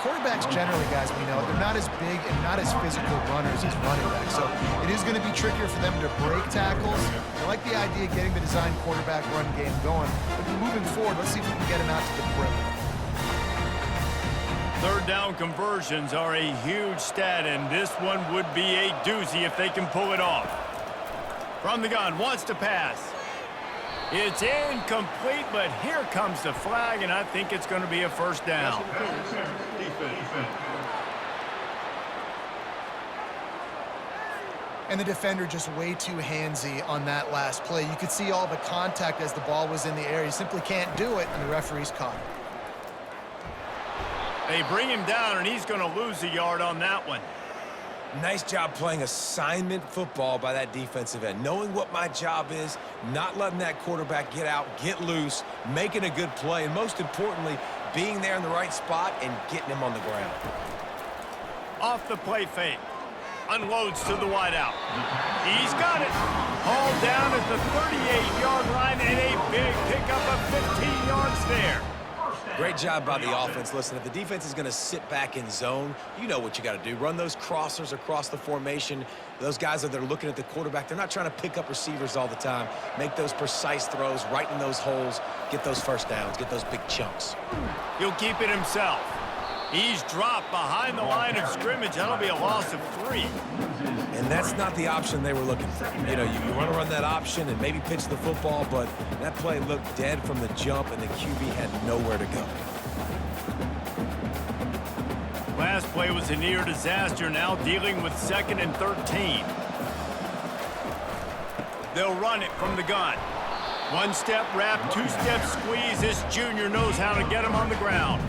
S3: quarterbacks generally, guys, we know, they're not as big and not as physical runners as running backs. So it is going to be trickier for them to break tackles. I like the idea of getting the design quarterback run game going. But moving forward, let's see if we can get him out to the perimeter.
S1: Third down conversions are a huge stat, and this one would be a doozy if they can pull it off. From the gun, wants to pass. It's incomplete, but here comes the flag, and I think it's going to be a first down.
S3: And the defender just way too handsy on that last play. You could see all the contact as the ball was in the air. He simply can't do it, and the referee's caught him.
S1: They bring him down, and he's going to lose a yard on that one.
S2: Nice job playing assignment football by that defensive end. Knowing what my job is, not letting that quarterback get out, get loose, making a good play, and most importantly, being there in the right spot and getting him on the ground.
S1: Off the play fake. Unloads to the wideout. He's got it. Hauled down at the 38-yard line, and a big pickup of 15 yards there.
S2: Great job by the offense. Listen, if the defense is going to sit back in zone, you know what you got to do. Run those crossers across the formation. Those guys that are looking at the quarterback, they're not trying to pick up receivers all the time. Make those precise throws right in those holes. Get those first downs. Get those big chunks.
S1: He'll keep it himself. He's dropped behind the line of scrimmage. That'll be a loss of 3.
S2: And that's not the option they were looking for. You know, you want to run that option and maybe pitch the football, but that play looked dead from the jump, and the QB had nowhere to go.
S1: Last play was a near disaster, now dealing with 2nd and 13. They'll run it from the gun. One-step wrap, two-step squeeze. This junior knows how to get him on the ground.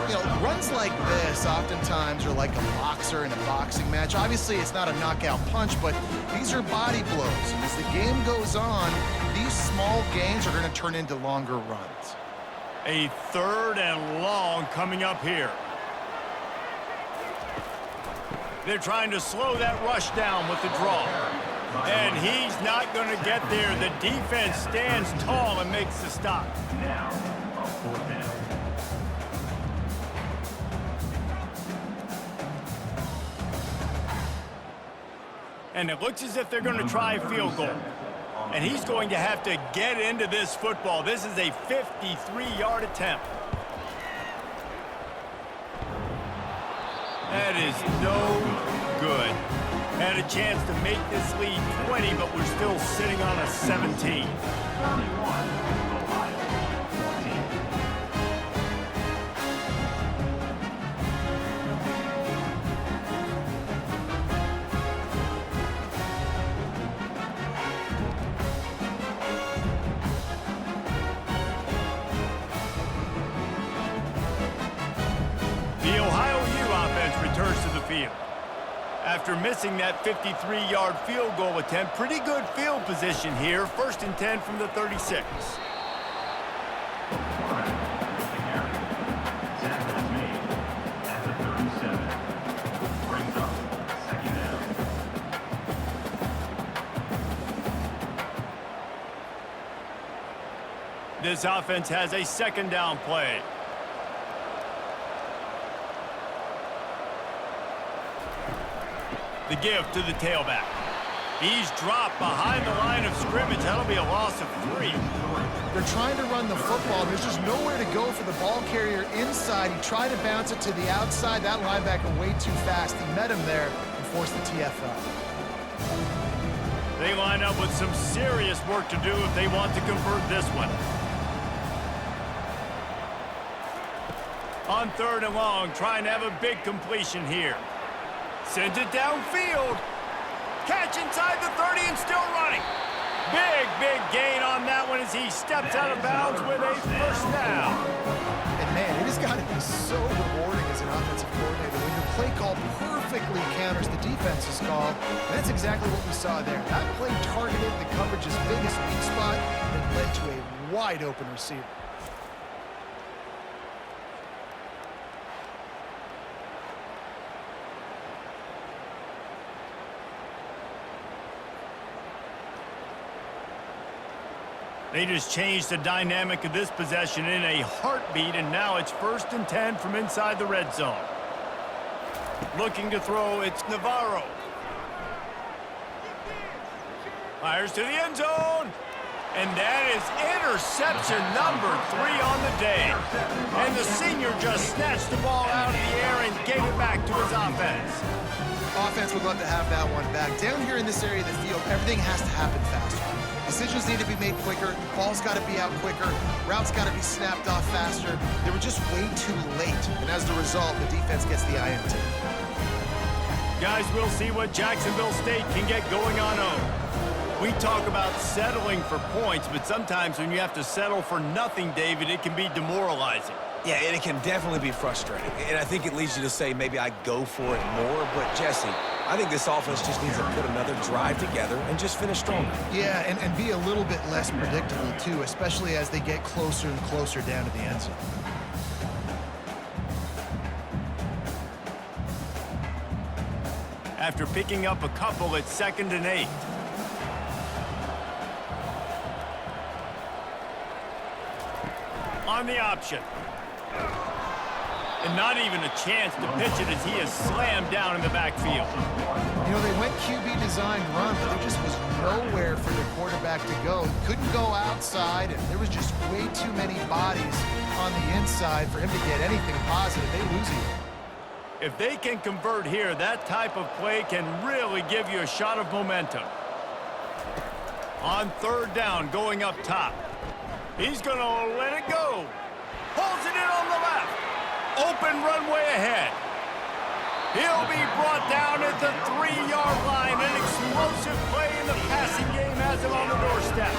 S3: You know, runs like this oftentimes are like a boxer in a boxing match. Obviously, it's not a knockout punch, but these are body blows. And as the game goes on, these small gains are going to turn into longer runs.
S1: A 3rd and long coming up here. They're trying to slow that rush down with the draw. And he's not going to get there. The defense stands tall and makes the stop.
S4: Now, a 4th down.
S1: And it looks as if they're going to try a field goal. And he's going to have to get into this football. This is a 53-yard attempt. That is no good. Had a chance to make this lead 20, but we're still sitting on a 17.
S4: 31.
S1: The Ohio U offense returns to the field. After missing that 53-yard field goal attempt, pretty good field position here. 1st and 10 from the 36. This offense has a 2nd down play. The give to the tailback. He's dropped behind the line of scrimmage. That'll be a loss of 3.
S3: They're trying to run the football. There's just nowhere to go for the ball carrier inside. He tried to bounce it to the outside. That linebacker way too fast. He met him there and forced the TFL.
S1: They line up with some serious work to do if they want to convert this one. On 3rd and long, trying to have a big completion here. Sends it downfield. Catch inside the 30 and still running. Big gain on that one as he steps out of bounds with a first down.
S3: And man, it has got to be so rewarding as an offensive coordinator when your play call perfectly counters the defense's call. And that's exactly what we saw there. That play targeted the coverage's biggest weak spot and led to a wide open receiver.
S1: They just changed the dynamic of this possession in a heartbeat, and now it's 1st and 10 from inside the red zone. Looking to throw, it's Navarro. Fires to the end zone. And that is interception number 3 on the day. And the senior just snatched the ball out of the air and gave it back to his offense.
S3: Offense would love to have that one back. Down here in this area of the field, everything has to happen faster. Decisions need to be made quicker. Ball's got to be out quicker. Routes got to be snapped off faster. They were just way too late. And as the result, the defense gets the INT.
S1: Guys, we'll see what Jacksonville State can get going on home. We talk about settling for points, but sometimes when you have to settle for nothing, David, it can be demoralizing.
S2: Yeah, and it can definitely be frustrating. And I think it leads you to say maybe I go for it more. But, Jesse, I think this offense just needs to put another drive together and just finish stronger.
S3: Yeah, and be a little bit less predictable, too, especially as they get closer and closer down to the end zone.
S1: After picking up a couple, it's 2nd and 8. On the option. And not even a chance to pitch it as he is slammed down in the backfield.
S3: You know, they went QB design run, but there just was nowhere for the quarterback to go. He couldn't go outside, and there was just way too many bodies on the inside for him to get anything positive. They lose him.
S1: If they can convert here, that type of play can really give you a shot of momentum. On 3rd down, going up top. He's going to let it go. Pulls it in on the left. Open runway ahead. He'll be brought down at the 3-yard line. An explosive play in the passing game has him on the doorstep.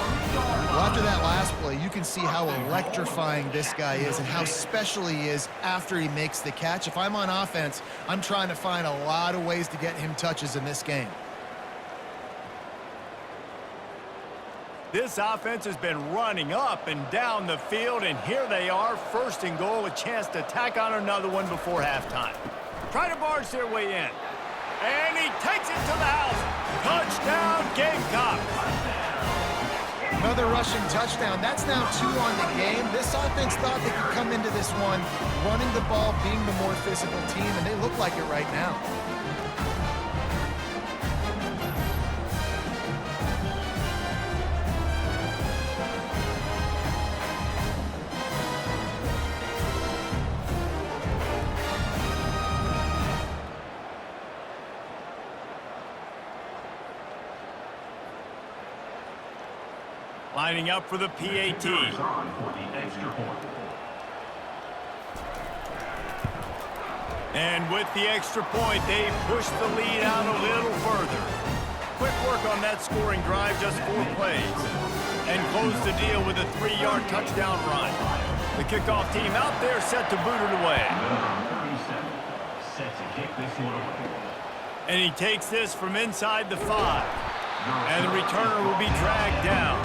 S3: Well, after that last play, you can see how electrifying this guy is and how special he is after he makes the catch. If I'm on offense, I'm trying to find a lot of ways to get him touches in this game.
S1: This offense has been running up and down the field, and here they are, 1st and goal, a chance to tack on another one before halftime. Try to barge their way in. And he takes it to the house. Touchdown, Gamecock.
S3: Another rushing touchdown. That's now 2 on the game. This offense thought they could come into this one running the ball, being the more physical team, and they look like it right now.
S1: Lining up for the PAT. And with the extra point, they push the lead out a little further. Quick work on that scoring drive, just 4 plays. And close the deal with a 3-yard touchdown run. The kickoff team out there set to boot it away.
S4: Set to kick this one away.
S1: And he takes this from inside the 5. And the returner will be dragged down.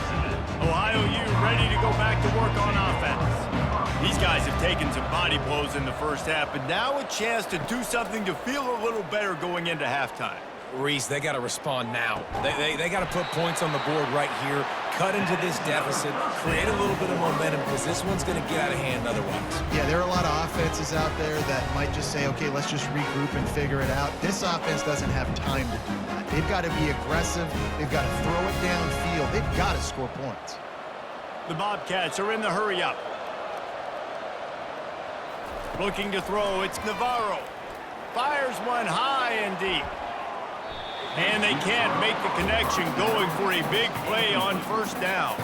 S1: Ohio U ready to go back to work on offense. These guys have taken some body blows in the first half, but now a chance to do something to feel a little better going into halftime.
S2: Reese, they got to respond now. They got to put points on the board right here, cut into this deficit, create a little bit of momentum, because this one's going to get out of hand otherwise.
S3: Yeah, there are a lot of offenses out there that might just say, okay, let's just regroup and figure it out. This offense doesn't have time to do that. They've got to be aggressive. They've got to throw it downfield. They've got to score points.
S1: The Bobcats are in the hurry-up. Looking to throw, it's Navarro. Fires one high and deep. And they can't make the connection, going for a big play on 1st down.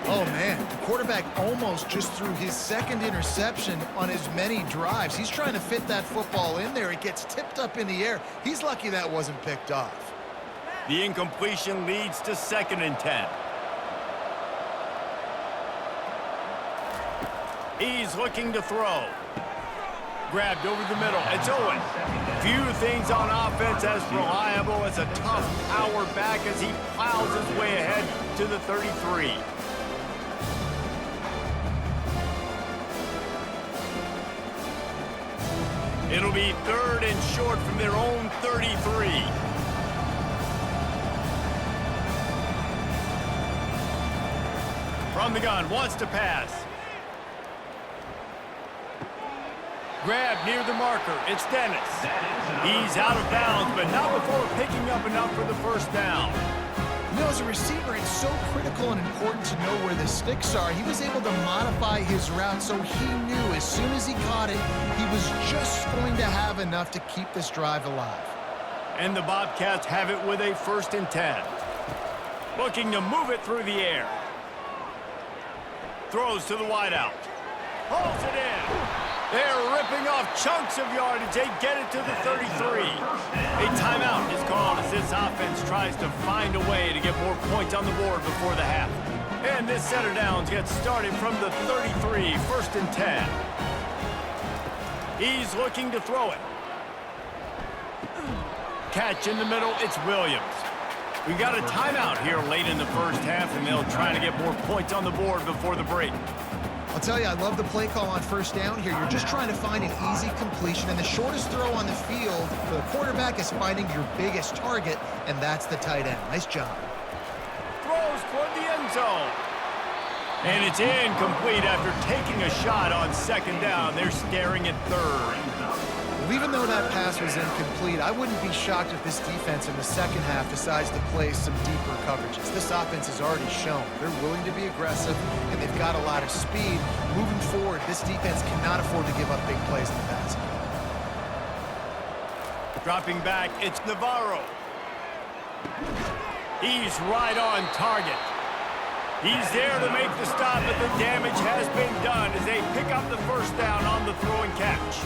S3: Oh, man, the quarterback almost just threw his 2nd interception on as many drives. He's trying to fit that football in there. It gets tipped up in the air. He's lucky that wasn't picked off.
S1: The incompletion leads to 2nd and 10. He's looking to throw. Grabbed over the middle. It's Owen. Few things on offense as reliable as a tough power back as he plows his way ahead to the 33. It'll be 3rd and short from their own 33. From the gun, wants to pass. Grab near the marker. It's Dennis. He's out of bounds, but not before picking up enough for the first down.
S3: You know, as a receiver, it's so critical and important to know where the sticks are. He was able to modify his route, so he knew as soon as he caught it, he was just going to have enough to keep this drive alive.
S1: And the Bobcats have it with a 1st and 10. Looking to move it through the air. Throws to the wideout. Pulls it in. They're ripping off chunks of yardage. They get it to the 33. A timeout is called as this offense tries to find a way to get more points on the board before the half. And this set of downs gets started from the 33, 1st and 10. He's looking to throw it. Catch in the middle, it's Williams. We got a timeout here late in the first half, and they'll try to get more points on the board before the break.
S3: I'll tell you, I love the play call on 1st down here. You're just trying to find an easy completion, and the shortest throw on the field for the quarterback is finding your biggest target, and that's the tight end. Nice job.
S1: Throws toward the end zone. And it's incomplete after taking a shot on 2nd down. They're staring at 3rd.
S3: Well, even though that pass was incomplete, I wouldn't be shocked if this defense in the second half decides to play some deeper coverages. This offense has already shown they're willing to be aggressive, and they've got a lot of speed. Moving forward, this defense cannot afford to give up big plays in the pass.
S1: Dropping back, it's Navarro. He's right on target. He's there to make the stop, but the damage has been done as they pick up the 1st down on the throw and catch.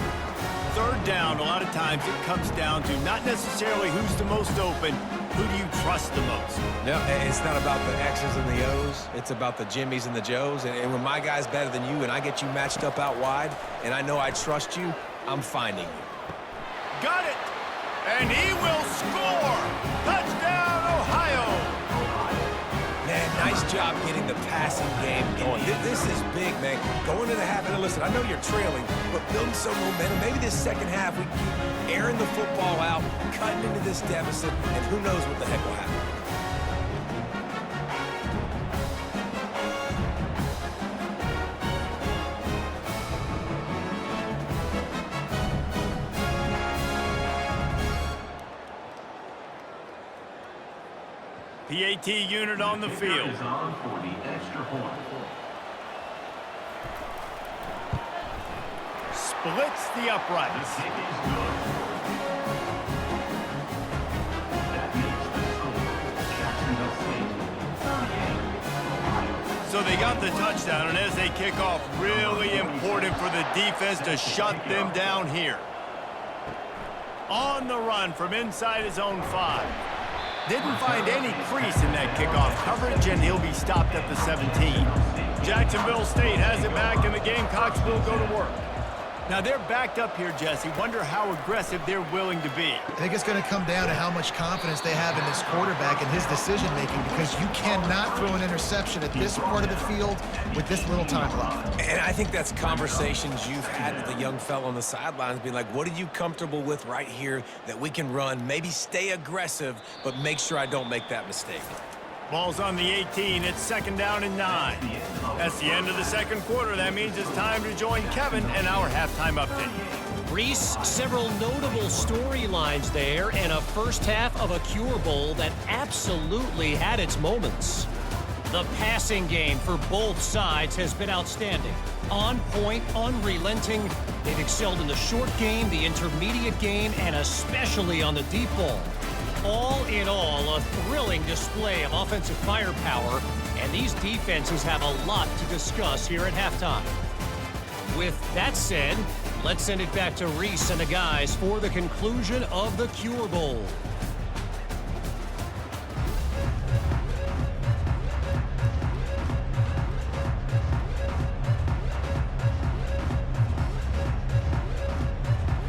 S1: 3rd down, a lot of times it comes down to not necessarily who's the most open, who do you trust the most?
S2: No, it's not about the X's and the O's. It's about the Jimmies and the Joes. And when my guy's better than you and I get you matched up out wide, and I know I trust you, I'm finding you.
S1: Got it! And he will score! Touchdown, Ohio!
S2: Man, nice job getting the passing game going. This is big, man. Going to the half, and listen, I know you're trailing, but building some momentum. Maybe this second half we keep airing the football out, cutting into this deficit, and who knows what the heck will happen.
S1: PAT unit on the field.
S4: Is on for the extra point.
S1: Splits the uprights.
S4: The kick is good. That makes the score Jacksonville State 38, Ohio.
S1: So they got the touchdown, and as they kick off, really important for the defense to shut them down here. On the run from inside his own 5. Didn't find any crease in that kickoff coverage, and he'll be stopped at the 17. Jacksonville State has it back, and the Gamecocks will go to work. Now, they're backed up here, Jesse. Wonder how aggressive they're willing to be.
S3: I think it's going to come down to how much confidence they have in this quarterback and his decision-making, because you cannot throw an interception at this part of the field with this little time left.
S2: And I think that's conversations you've had with the young fellow on the sidelines, being like, what are you comfortable with right here that we can run? Maybe stay aggressive, but make sure I don't make that mistake.
S1: Ball's on the 18. It's 2nd down and 9. That's the end of the 2nd quarter. That means it's time to join Kevin and our halftime update.
S5: Reese, several notable storylines there, and a first half of a Cure Bowl that absolutely had its moments. The passing game for both sides has been outstanding. On point, unrelenting. They've excelled in the short game, the intermediate game, and especially on the deep ball. All in all, a thrilling display of offensive firepower, and these defenses have a lot to discuss here at halftime. With that said, let's send it back to Reese and the guys for the conclusion of the Cure Bowl.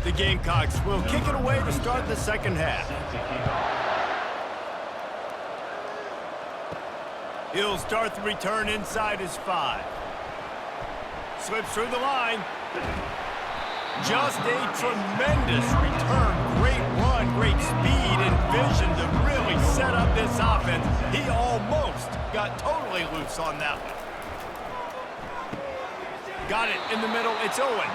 S1: The Gamecocks will kick it away to start the 2nd half. He'll start the return inside his 5. Slips through the line. Just a tremendous return. Great run, great speed and vision to really set up this offense. He almost got totally loose on that one. Got it in the middle. It's Owen.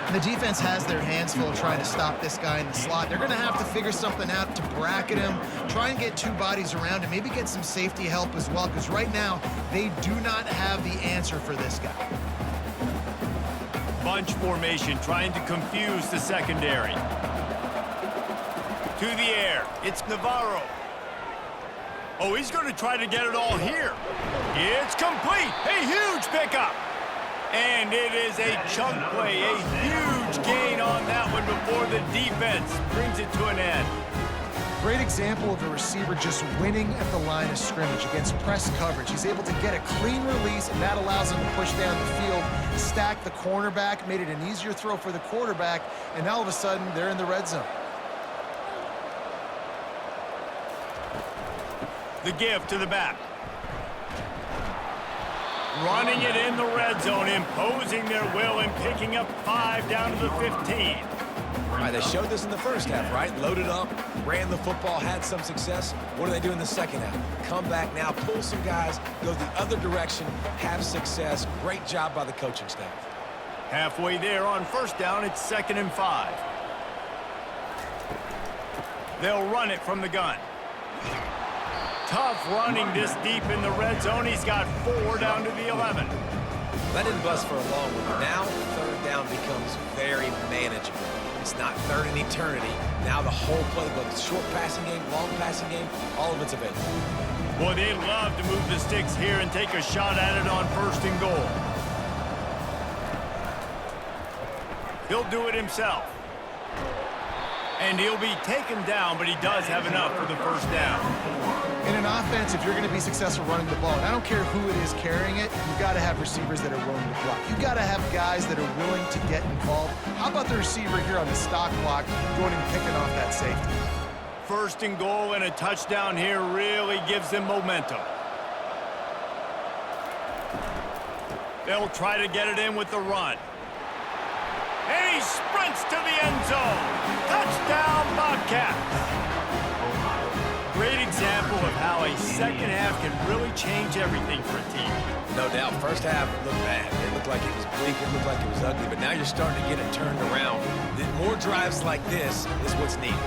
S3: And the defense has their hands full trying to stop this guy in the slot. They're going to have to figure something out to bracket him, try and get two bodies around him, maybe get some safety help as well, because right now they do not have the answer for this guy.
S1: Bunch formation trying to confuse the secondary. To the air. It's Navarro. Oh, he's going to try to get it all here. It's complete. A huge pickup. And it is a chunk play, a huge gain on that one before the defense brings it to an end.
S3: Great example of a receiver just winning at the line of scrimmage against press coverage. He's able to get a clean release, and that allows him to push down the field, stack the cornerback, made it an easier throw for the quarterback, and now all of a sudden they're in the red zone.
S1: The give to the back. Running it in the red zone, imposing their will and picking up 5 down to the 15.
S2: All right, they showed this in the first half, right? Loaded up, ran the football, had some success. What do they do in the second half? Come back now, pull some guys, go the other direction, have success. Great job by the coaching staff.
S1: Halfway there on first down, it's 2nd and 5. They'll run it from the gun. Tough running this deep in the red zone. He's got 4 down to the 11.
S2: That didn't bust for a long one. Now, third down becomes very manageable. It's not third in eternity. Now the whole playbook, short passing game, long passing game, all of it's available.
S1: Boy, they love to move the sticks here and take a shot at it on 1st and goal. He'll do it himself. And he'll be taken down, but he does have enough for the 1st down.
S3: In an offense, if you're going to be successful running the ball, and I don't care who it is carrying it, you've got to have receivers that are willing to block. You've got to have guys that are willing to get involved. How about the receiver here on the stock block going and picking off that safety?
S1: 1st and goal and a touchdown here really gives them momentum. They'll try to get it in with the run. And he sprints to the end zone. Touchdown, Bobcats. Great example of how a second half can really change everything for a team.
S2: No doubt. First half looked bad. It looked like it was bleak. It looked like it was ugly. But now you're starting to get it turned around. More drives like this is what's needed.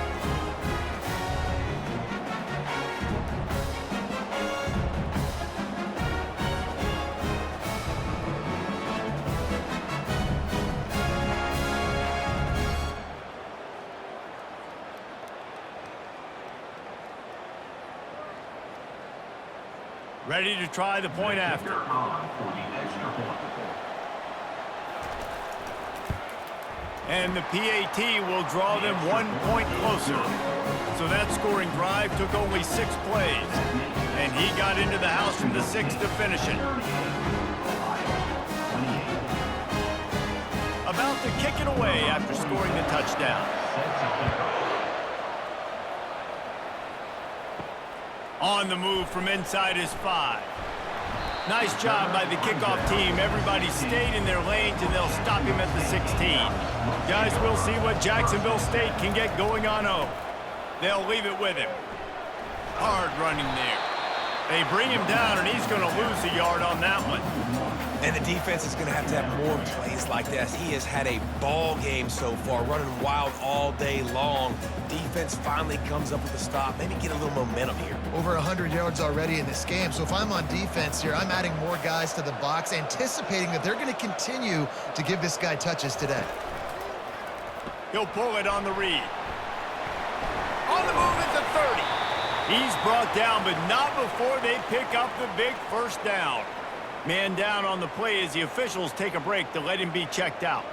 S1: Ready to try the point after. And the PAT will draw them 1 point closer. So that scoring drive took only 6 plays. And he got into the house from the 6th to finish it. About to kick it away after scoring the touchdown. On the move from inside his 5. Nice job by the kickoff team. Everybody stayed in their lanes, and they'll stop him at the 16. Guys, we'll see what Jacksonville State can get going on O. They'll leave it with him. Hard running there. They bring him down, and he's going to lose a yard on that one.
S2: And the defense is going to have more plays like this. He has had a ball game so far, running wild all day long. Defense finally comes up with a stop. Maybe get a little momentum here.
S3: Over 100 yards already in this game. So if I'm on defense here, I'm adding more guys to the box, anticipating that they're going to continue to give this guy touches today.
S1: He'll pull it on the read. On the move at the 30. He's brought down, but not before they pick up the big 1st down. Man down on the play as the officials take a break to let him be checked out.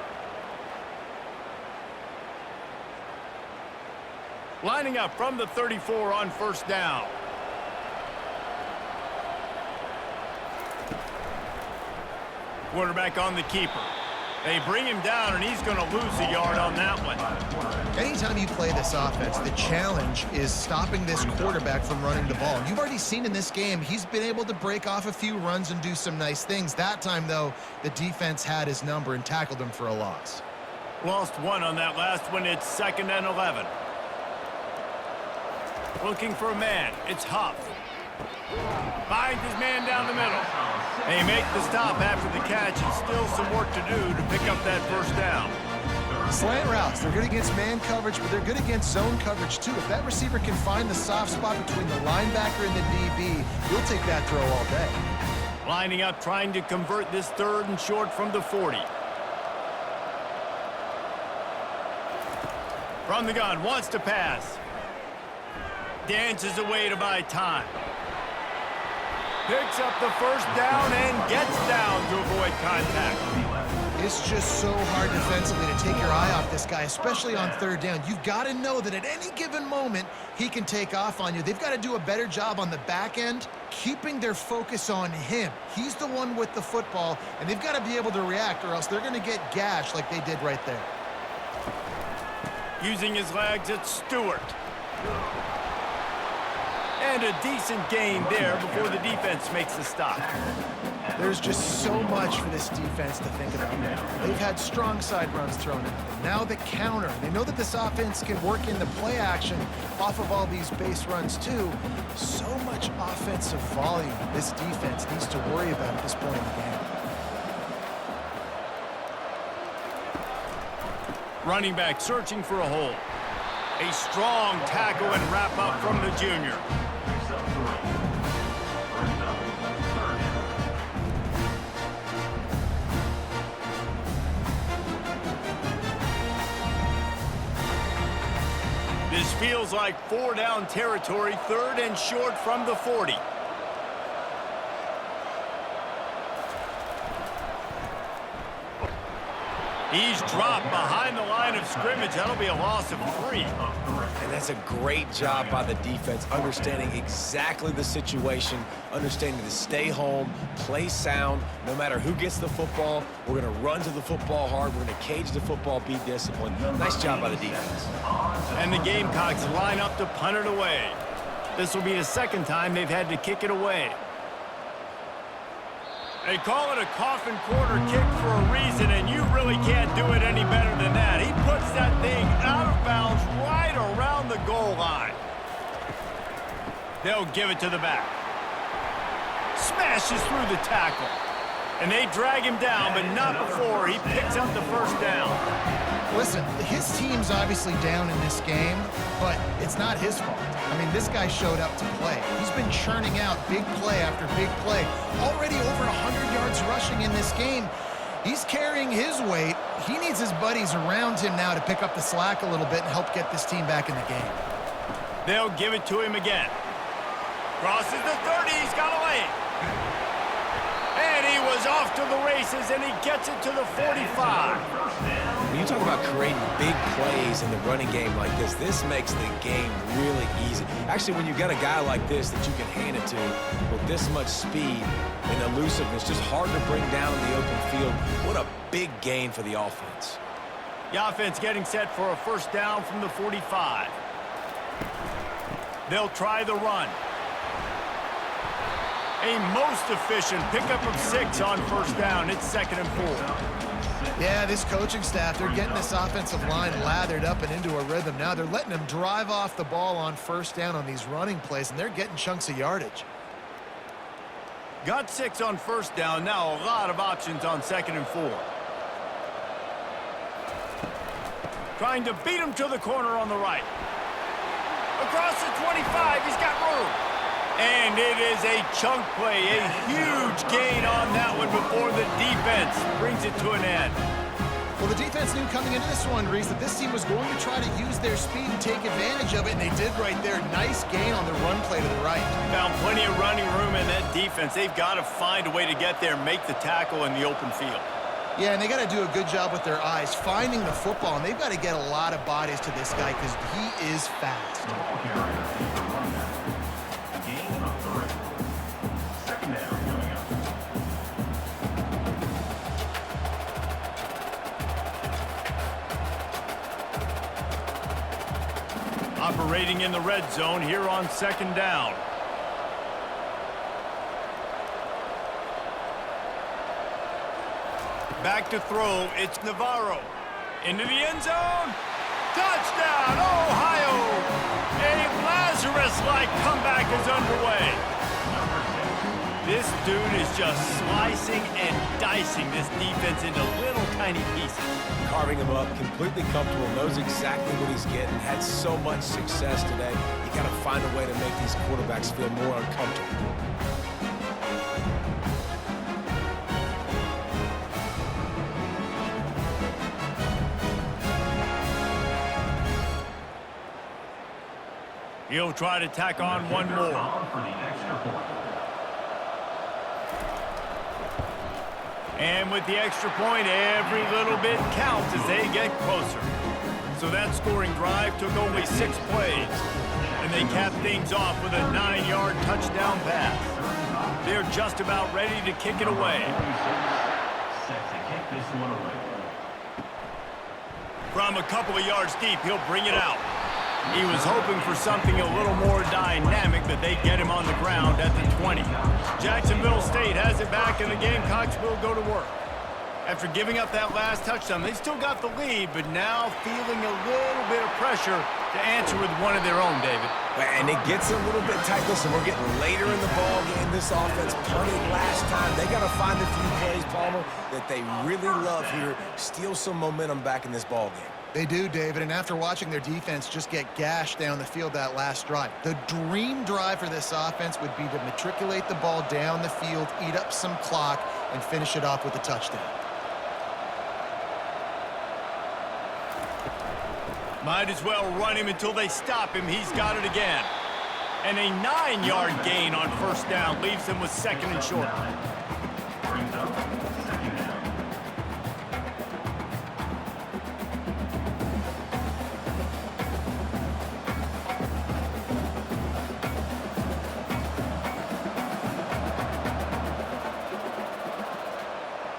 S1: Lining up from the 34 on 1st down. Quarterback on the keeper. They bring him down, and he's going to lose a yard on that one.
S3: Anytime you play this offense, the challenge is stopping this quarterback from running the ball. You've already seen in this game, he's been able to break off a few runs and do some nice things. That time, though, the defense had his number and tackled him for a loss.
S1: Lost 1 on that last one. It's 2nd and 11. Looking for a man. It's Huff. Finds his man down the middle. They make the stop after the catch, and still some work to do to pick up that first down.
S3: Slant routes, they're good against man coverage, but they're good against zone coverage too. If that receiver can find the soft spot between the linebacker and the DB, you'll take that throw all day.
S1: Lining up, trying to convert this 3rd and short from the 40. From the gun, wants to pass. Dances away to buy time. Picks up the first down and gets down to avoid contact.
S3: It's just so hard defensively to take your eye off this guy, especially on 3rd down. You've got to know that at any given moment, he can take off on you. They've got to do a better job on the back end, keeping their focus on him. He's the one with the football, and they've got to be able to react, or else they're going to get gashed like they did right there.
S1: Using his legs, it's Stewart. And a decent gain there before the defense makes the stop.
S3: There's just so much for this defense to think about now. They've had strong side runs thrown at them. Now the counter. They know that this offense can work in the play action off of all these base runs too. So much offensive volume this defense needs to worry about at this point in the game.
S1: Running back searching for a hole. A strong tackle and wrap up from the junior. This feels like 4-down territory, 3rd and short from the 40. He's dropped behind the line of scrimmage. That'll be a loss of 3.
S2: And that's a great job by the defense, understanding exactly the situation, understanding to stay home, play sound. No matter who gets the football, we're going to run to the football hard. We're going to cage the football, be disciplined. Nice job by the defense.
S1: And the Gamecocks line up to punt it away. This will be the 2nd time they've had to kick it away. They call it a coffin corner kick for a reason, and you really can't do it any better than that. He puts that thing out of bounds right around the goal line. They'll give it to the back. Smashes through the tackle. And they drag him down, but not before he picks up the first down.
S3: Listen, his team's obviously down in this game, but it's not his fault. I mean, this guy showed up to play. He's been churning out big play after big play. Already over 100 yards rushing in this game. He's carrying his weight. He needs his buddies around him now to pick up the slack a little bit and help get this team back in the game.
S1: They'll give it to him again. Crosses the 30. He's got a lane. And he was off to the races, and he gets it to the 45.
S2: When you talk about creating big plays in the running game like this makes the game really easy. Actually, when you've got a guy like this that you can hand it to with this much speed and elusiveness, just hard to bring down in the open field, what a big gain for the offense.
S1: The offense getting set for a first down from the 45. They'll try the run. A most efficient pickup of 6 on first down. It's 2nd and 4.
S3: Yeah, this coaching staff, they're getting this offensive line lathered up and into a rhythm now. They're letting them drive off the ball on first down on these running plays, and they're getting chunks of yardage.
S1: Got 6 on first down. Now a lot of options on 2nd and 4. Trying to beat him to the corner on the right. Across the 25, he's got room. And it is a chunk play, a huge gain on that one before the defense brings it to an end.
S3: Well, the defense knew coming into this one, Reese, that this team was going to try to use their speed and take advantage of it, and they did right there. Nice gain on the run play to the right.
S1: Found plenty of running room in that defense. They've got to find a way to get there, make the tackle in the open field.
S3: Yeah, and they got to do a good job with their eyes, finding the football, and they've got to get a lot of bodies to this guy because he is fast.
S1: Operating in the red zone here on 2nd down. Back to throw, it's Navarro. Into the end zone. Touchdown, Ohio! A Lazarus-like comeback is underway. This dude is just slicing and dicing this defense into little tiny pieces.
S2: Carving him up, completely comfortable, knows exactly what he's getting, had so much success today. You got to find a way to make these quarterbacks feel more uncomfortable.
S1: He'll try to tack on one more.
S4: For the extra point.
S1: And with the extra point, every little bit counts as they get closer. So that scoring drive took only 6 plays. And they capped things off with a 9-yard touchdown pass. They're just about ready to kick it away.
S4: Set to kick this one away.
S1: From a couple of yards deep, he'll bring it out. He was hoping for something a little more dynamic, but they get him on the ground at the 20. Jacksonville State has it back, and the Gamecocks will go to work. After giving up that last touchdown, they still got the lead, but now feeling a little bit of pressure to answer with one of their own, David.
S2: And it gets a little bit tight. Listen, we're getting later in the ball game. This offense punted last time. They got to find a few plays, Palmer, that they really love here. Steal some momentum back in this ball game.
S3: They do, David, and after watching their defense just get gashed down the field that last drive, the dream drive for this offense would be to matriculate the ball down the field, eat up some clock, and finish it off with a touchdown.
S1: Might as well run him until they stop him. He's got it again. And a 9-yard gain on first down leaves him with 2nd and short.
S4: Brings up 2nd down.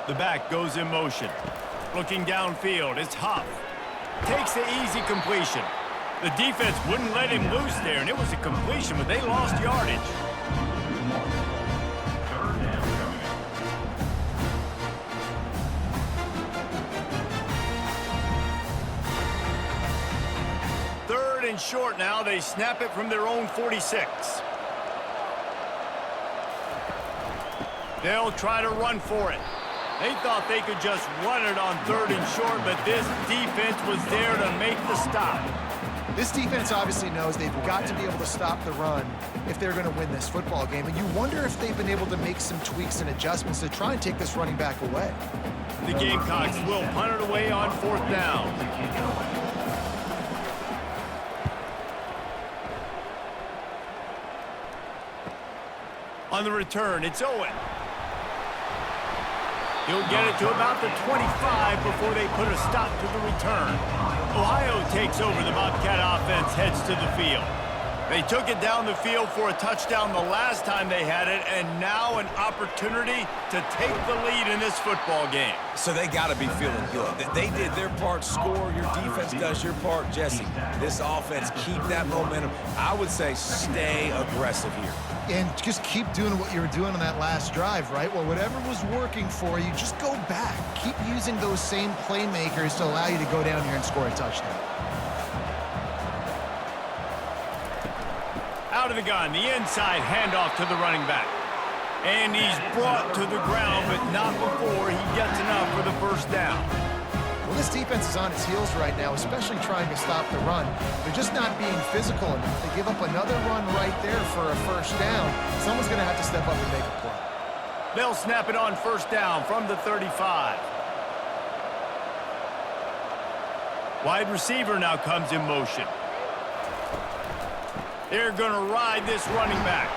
S1: The back goes in motion. Looking downfield, it's Huff. Takes the easy completion. The defense wouldn't let him loose there, and it was a completion, but they lost yardage.
S4: 3rd down coming up.
S1: 3rd and short now. They snap it from their own 46. They'll try to run for it. They thought they could just run it on 3rd and short, but this defense was there to make the stop.
S3: This defense obviously knows they've got to be able to stop the run if they're going to win this football game, and you wonder if they've been able to make some tweaks and adjustments to try and take this running back away.
S1: The Gamecocks will punt it away on 4th down. On the return, it's Owen. He'll get it to about the 25 before they put a stop to the return. Ohio takes over. The Bobcat offense heads to the field. They took it down the field for a touchdown the last time they had it, and now an opportunity to take the lead in this football game.
S2: So they got to be feeling good. They did their part, score. Your defense does your part, Jesse. This offense, keep that momentum. I would say stay aggressive here.
S3: And just keep doing what you were doing on that last drive, right? Well, whatever was working for you, just go back. Keep using those same playmakers to allow you to go down here and score a touchdown.
S1: Out of the gun, the inside handoff to the running back. And he's brought to the ground, but not before he gets enough for the first down.
S3: Well, this defense is on its heels right now, especially trying to stop the run. They're just not being physical enough. They give up another run right there for a first down. Someone's going to have to step up and make a play.
S1: They'll snap it on first down from the 35. Wide receiver now comes in motion. They're going to ride this running back.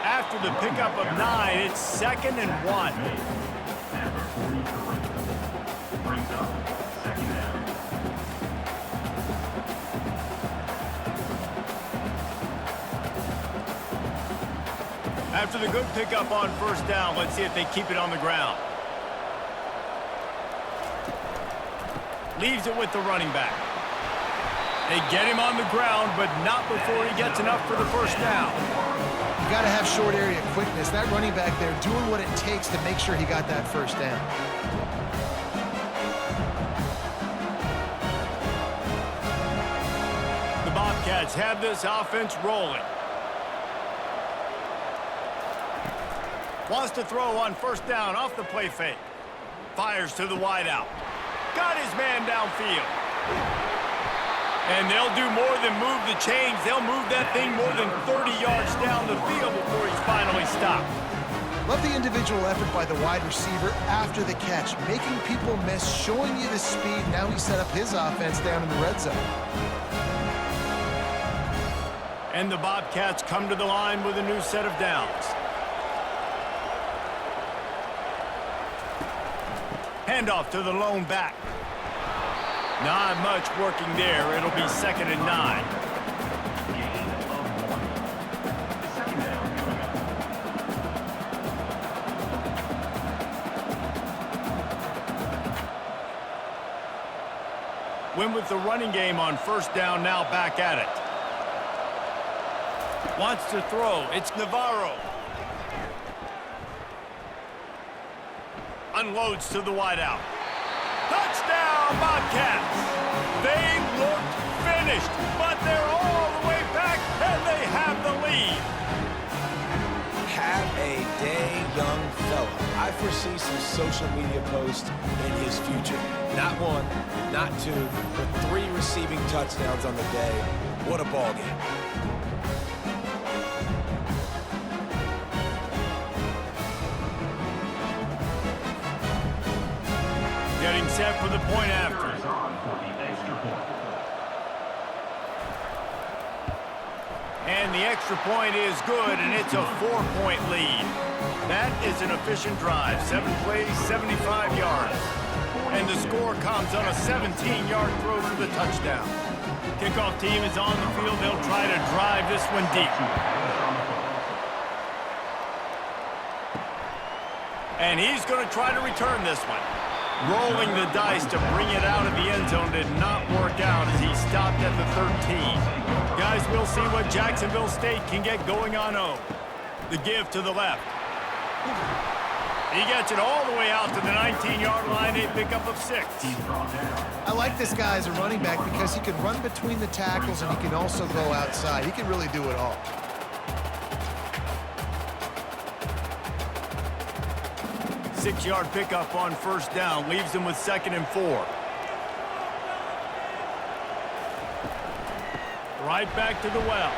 S1: After the pickup of 9, it's 2nd and 1.
S4: Number 43. Brings up 2nd down.
S1: After the good pickup on first down, let's see if they keep it on the ground. Leaves it with the running back. They get him on the ground, but not before he gets enough for the first down.
S3: You got to have short area quickness. That running back there doing what it takes to make sure he got that first down. The Bobcats have this offense rolling.
S1: Wants to throw on first down off the play fake. Fires to the wideout. Got his man downfield. And they'll do more than move the chains. They'll move that thing more than 30 yards down the field before he's finally stopped.
S3: Love the individual effort by the wide receiver after the catch, making people miss, showing you the speed. Now he set up his offense down in the red zone.
S1: And the Bobcats come to the line with a new set of downs. Handoff to the lone back. Not much working there. It'll be 2nd and 9.
S4: Gain of 1. Second down coming up.
S1: Win with the running game on first down, now back at it. Wants to throw. It's Navarro. Unloads to the wideout. Touchdown, Bobcats! They looked finished, but they're all the way back, and they have the lead.
S2: Have a day, young fella. I foresee some social media posts in his future. Not 1, not 2, but 3 receiving touchdowns on the day. What a ball game.
S1: Getting set for the point after.
S4: Is on for the extra point.
S1: And the extra point is good, and it's a 4-point lead. That is an efficient drive. 7 plays, 75 yards. And the score comes on a 17-yard throw for the touchdown. Kickoff team is on the field. They'll try to drive this one deep. And he's going to try to return this one. Rolling the dice to bring it out of the end zone did not work out as he stopped at the 13. Guys, we'll see what Jacksonville State can get going on O. The give to the left. He gets it all the way out to the 19-yard line, a pickup of 6.
S3: I like this guy as a running back because he can run between the tackles and he can also go outside. He can really do it all.
S1: Six-yard pickup on first down leaves him with 2nd and 4. Right back to the well.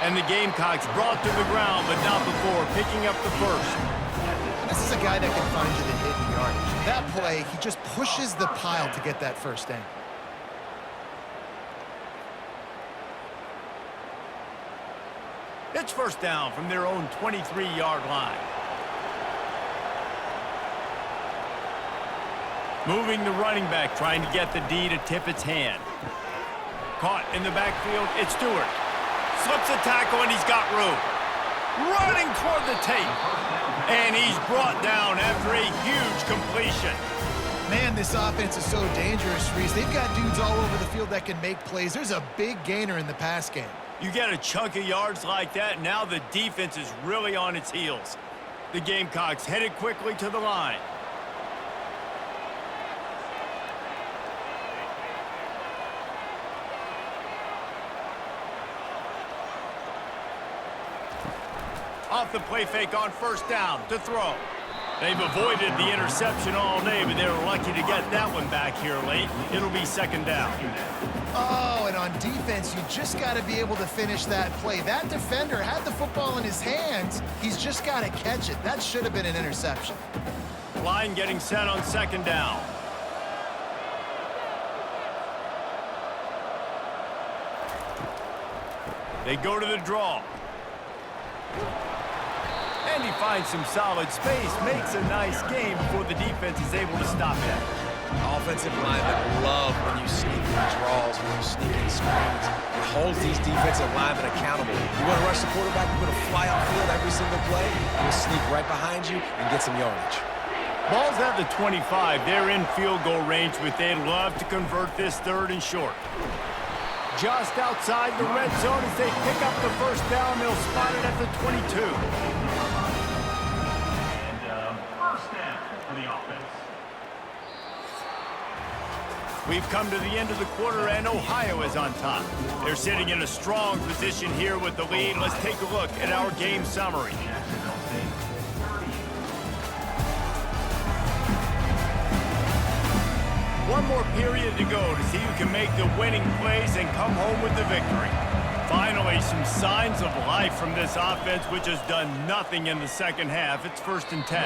S1: And the Gamecocks brought to the ground, but not before picking up the first.
S3: This is a guy that can find you the hidden yardage. That play, he just pushes the pile to get that first down.
S1: It's first down from their own 23-yard line. Moving the running back, trying to get the D to tip its hand. Caught in the backfield, it's Stewart. Slips a tackle, and he's got room. Running toward the tape. And he's brought down after a huge completion.
S3: Man, this offense is so dangerous, Reese. They've got dudes all over the field that can make plays. There's a big gainer in the pass game.
S1: You get a chunk of yards like that, now the defense is really on its heels. The Gamecocks headed quickly to the line. Off the play fake on first down to throw. They've avoided the interception all day, but they were lucky to get that one back here late. It'll be 2nd down.
S3: Oh, and on defense, you just got to be able to finish that play. That defender had the football in his hands. He's just got to catch it. That should have been an interception.
S1: Line getting set on 2nd down. They go to the draw. And he finds some solid space, makes a nice game before the defense is able to stop him.
S2: Offensive linemen love when you sneak in draws, when you sneak in screens. It holds these defensive linemen accountable. You want to rush the quarterback, you want to fly upfield every single play, you'll sneak right behind you and get some yardage.
S1: Ball's at the 25. They're in field goal range, but they'd love to convert this 3rd and short. Just outside the red zone as they pick up the first down. They'll spot it at the 22.
S4: And first down for the offense.
S1: We've come to the end of the quarter, and Ohio is on top. They're sitting in a strong position here with the lead. Let's take a look at our game summary.
S4: Jacksonville State
S1: One more period to go to see who can make the winning plays and come home with the victory. Finally, some signs of life from this offense, which has done nothing in the second half. It's 1st and 10.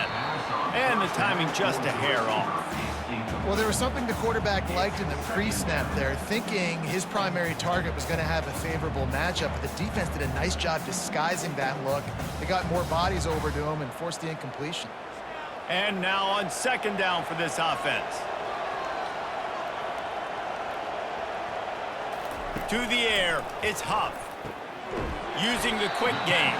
S1: And the timing just a hair off.
S3: Well, there was something the quarterback liked in the pre-snap there, thinking his primary target was going to have a favorable matchup, but the defense did a nice job disguising that look. They got more bodies over to him and forced the incompletion.
S1: And now on 2nd down for this offense. To the air, it's Huff. Using the quick game.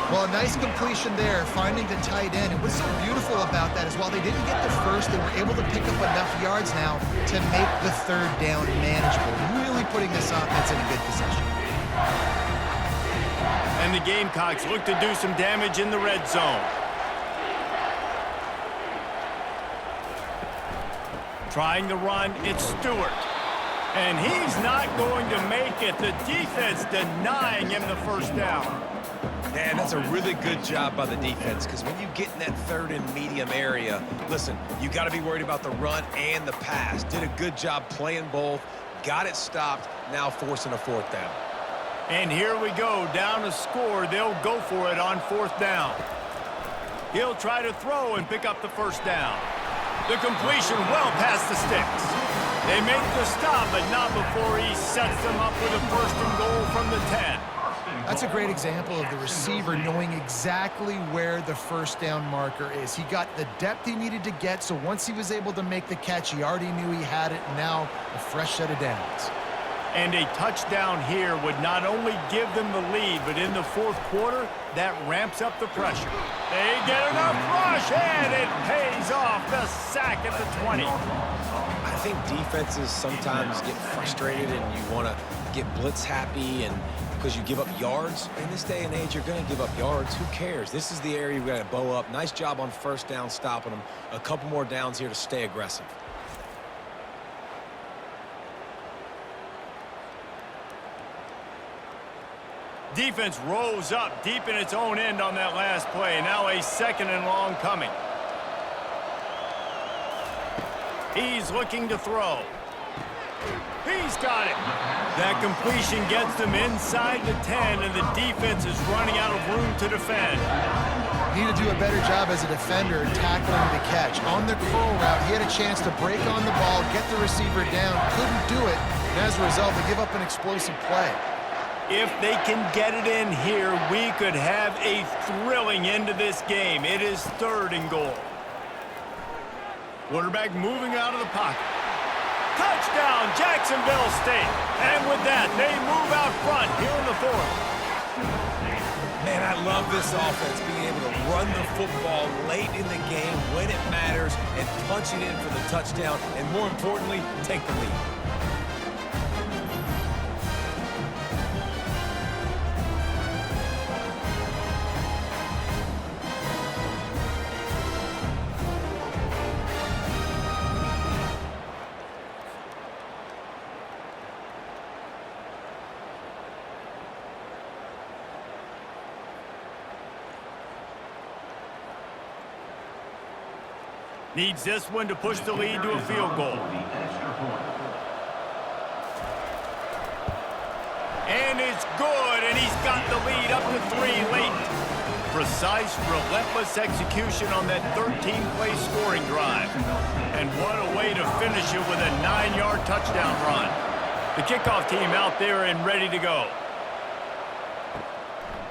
S3: Well, a nice completion there, finding the tight end. And what's so beautiful about that is while they didn't get the first, they were able to pick up enough yards now to make the 3rd down manageable. Really putting this offense in a good position.
S1: And the Gamecocks look to do some damage in the red zone. Trying the run, it's Stewart. And he's not going to make it. The defense denying him the 1st down.
S2: Man, that's a really good job by the defense, because when you get in that 3rd and medium area, listen, you got to be worried about the run and the pass. Did a good job playing both, got it stopped, now forcing a 4th down.
S1: And here we go, down a score. They'll go for it on 4th down. He'll try to throw and pick up the 1st down. The completion well past the sticks. They make the stop, but not before he sets them up with a 1st and goal from the 10.
S3: That's a great example of the receiver knowing exactly where the 1st down marker is. He got the depth he needed to get, so once he was able to make the catch, he already knew he had it. Now a fresh set of downs.
S1: And a touchdown here would not only give them the lead, but in the 4th quarter, that ramps up the pressure. They get enough rush, and it pays off. The sack at the 20.
S2: I think defenses sometimes get frustrated and you want to get blitz happy and because you give up yards. In this day and age, you're going to give up yards. Who cares? This is the area we got to bow up. Nice job on 1st down stopping them. A couple more downs here to stay aggressive.
S1: Defense rolls up deep in its own end on that last play. Now a 2nd and long coming. He's looking to throw. He's got it. That completion gets them inside the 10, and the defense is running out of room to defend.
S3: Need to do a better job as a defender tackling the catch. On the curl route, he had a chance to break on the ball, get the receiver down, couldn't do it, and as a result, they give up an explosive play.
S1: If they can get it in here, we could have a thrilling end to this game. It is 3rd and goal. Quarterback moving out of the pocket. Touchdown, Jacksonville State. And with that, they move out front here in the 4th.
S2: Man, I love this offense, being able to run the football late in the game when it matters and punch it in for the touchdown, and more importantly, take the lead.
S1: Needs this one to push the lead to a field goal. And it's good, and he's got the lead up to 3 late. Precise, relentless execution on that 13-play scoring drive. And what a way to finish it with a 9-yard touchdown run. The kickoff team out there and ready to go.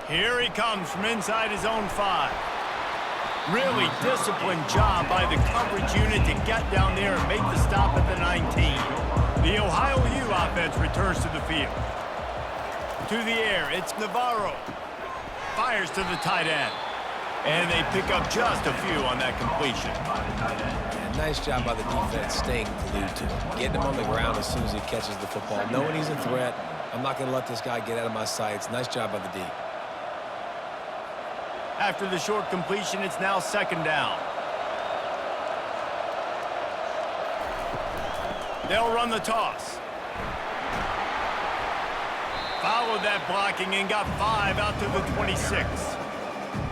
S1: Here he comes from inside his own 5. Really disciplined job by the coverage unit to get down there and make the stop at the 19. The Ohio U offense returns to the field. To the air, it's Navarro. Fires to the tight end. And they pick up just a few on that completion.
S2: Yeah, nice job by the defense staying glued to him. Getting him on the ground as soon as he catches the football. Knowing he's a threat, I'm not going to let this guy get out of my sights. Nice job by the D.
S1: After the short completion, it's now 2nd down. They'll run the toss. Followed that blocking and got 5 out to the 26.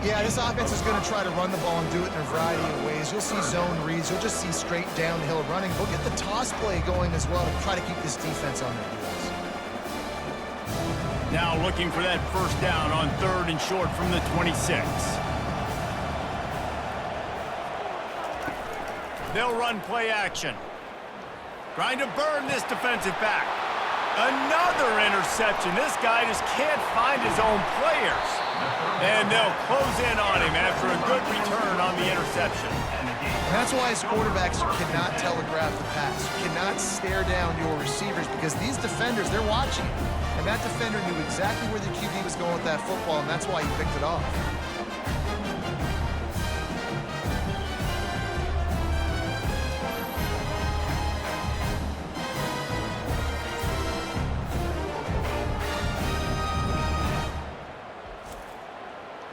S3: Yeah, this offense is going to try to run the ball and do it in a variety of ways. You'll see zone reads. You'll just see straight downhill running. We'll get the toss play going as well to try to keep this defense on their heels.
S1: Now looking for that first down on 3rd and short from the 26. They'll run play action. Trying to burn this defensive back. Another interception. This guy just can't find his own players. And they'll close in on him after a good return on the interception.
S3: And that's why as quarterbacks, you cannot telegraph the pass. You cannot stare down your receivers because these defenders, they're watching it. And that defender knew exactly where the QB was going with that football, and that's why he picked it off.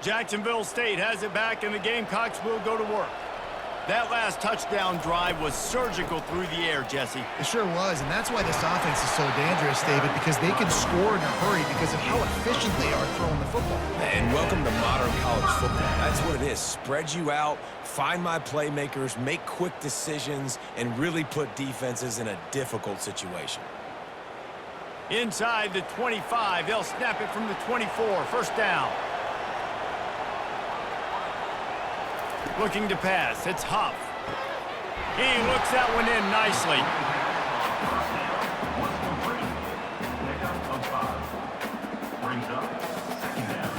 S1: Jacksonville State has it back, and the Gamecocks will go to work. That last touchdown drive was surgical through the air, Jesse.
S3: It sure was, and that's why this offense is so dangerous, David, because they can score in a hurry because of how efficient they are throwing the football.
S2: And welcome to modern college football. That's what it is. Spread you out, find my playmakers, make quick decisions, and really put defenses in a difficult situation.
S1: Inside the 25, they'll snap it from the 24. First down. Looking to pass. It's Huff. He looks that one in nicely.
S4: Brings up 2nd down.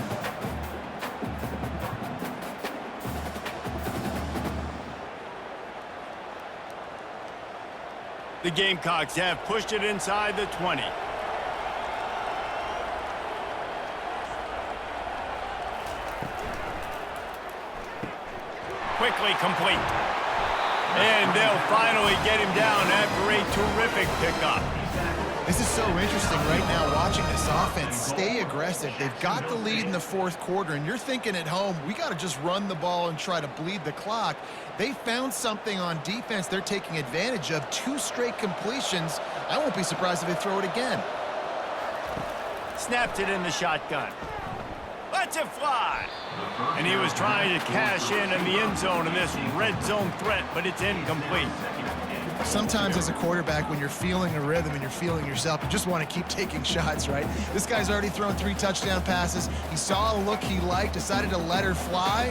S1: The Gamecocks have pushed it inside the 20. Quickly complete. And they'll finally get him down after a terrific pickup.
S3: This is so interesting right now watching this offense stay aggressive. They've got the lead in the 4th quarter, and you're thinking at home, we got to just run the ball and try to bleed the clock. They found something on defense they're taking advantage of. 2 straight completions. I won't be surprised if they throw it again.
S1: Snapped it in the shotgun. Lets it fly. And he was trying to cash in the end zone in this red zone threat, but it's incomplete.
S3: Sometimes as a quarterback, when you're feeling a rhythm and you're feeling yourself, you just want to keep taking shots, right? This guy's already thrown 3 touchdown passes. He saw a look he liked, decided to let her fly.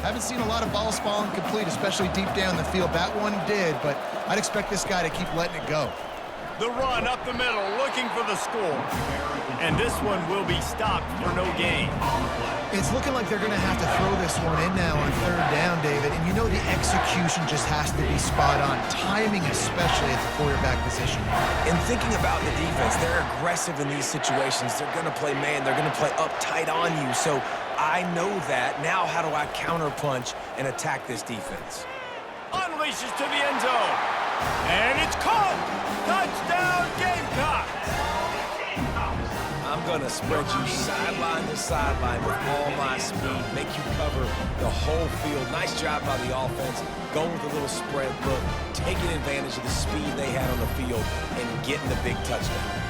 S3: Haven't seen a lot of balls falling complete, especially deep down the field. That one did, but I'd expect this guy to keep letting it go.
S1: The run up the middle, looking for the score. And this one will be stopped for no gain.
S3: It's looking like they're going to have to throw this one in now on 3rd down, David. And you know the execution just has to be spot on. Timing especially at the quarterback position.
S2: And thinking about the defense, they're aggressive in these situations. They're going to play man. They're going to play up tight on you. So I know that. Now how do I counterpunch and attack this defense?
S1: Unleashes to the end zone. And it's caught. Touchdown Gamecocks.
S2: I'm going to spread you sideline to sideline with all my speed, make you cover the whole field. Nice job by the offense, going with a little spread look, taking advantage of the speed they had on the field, and getting the big touchdown.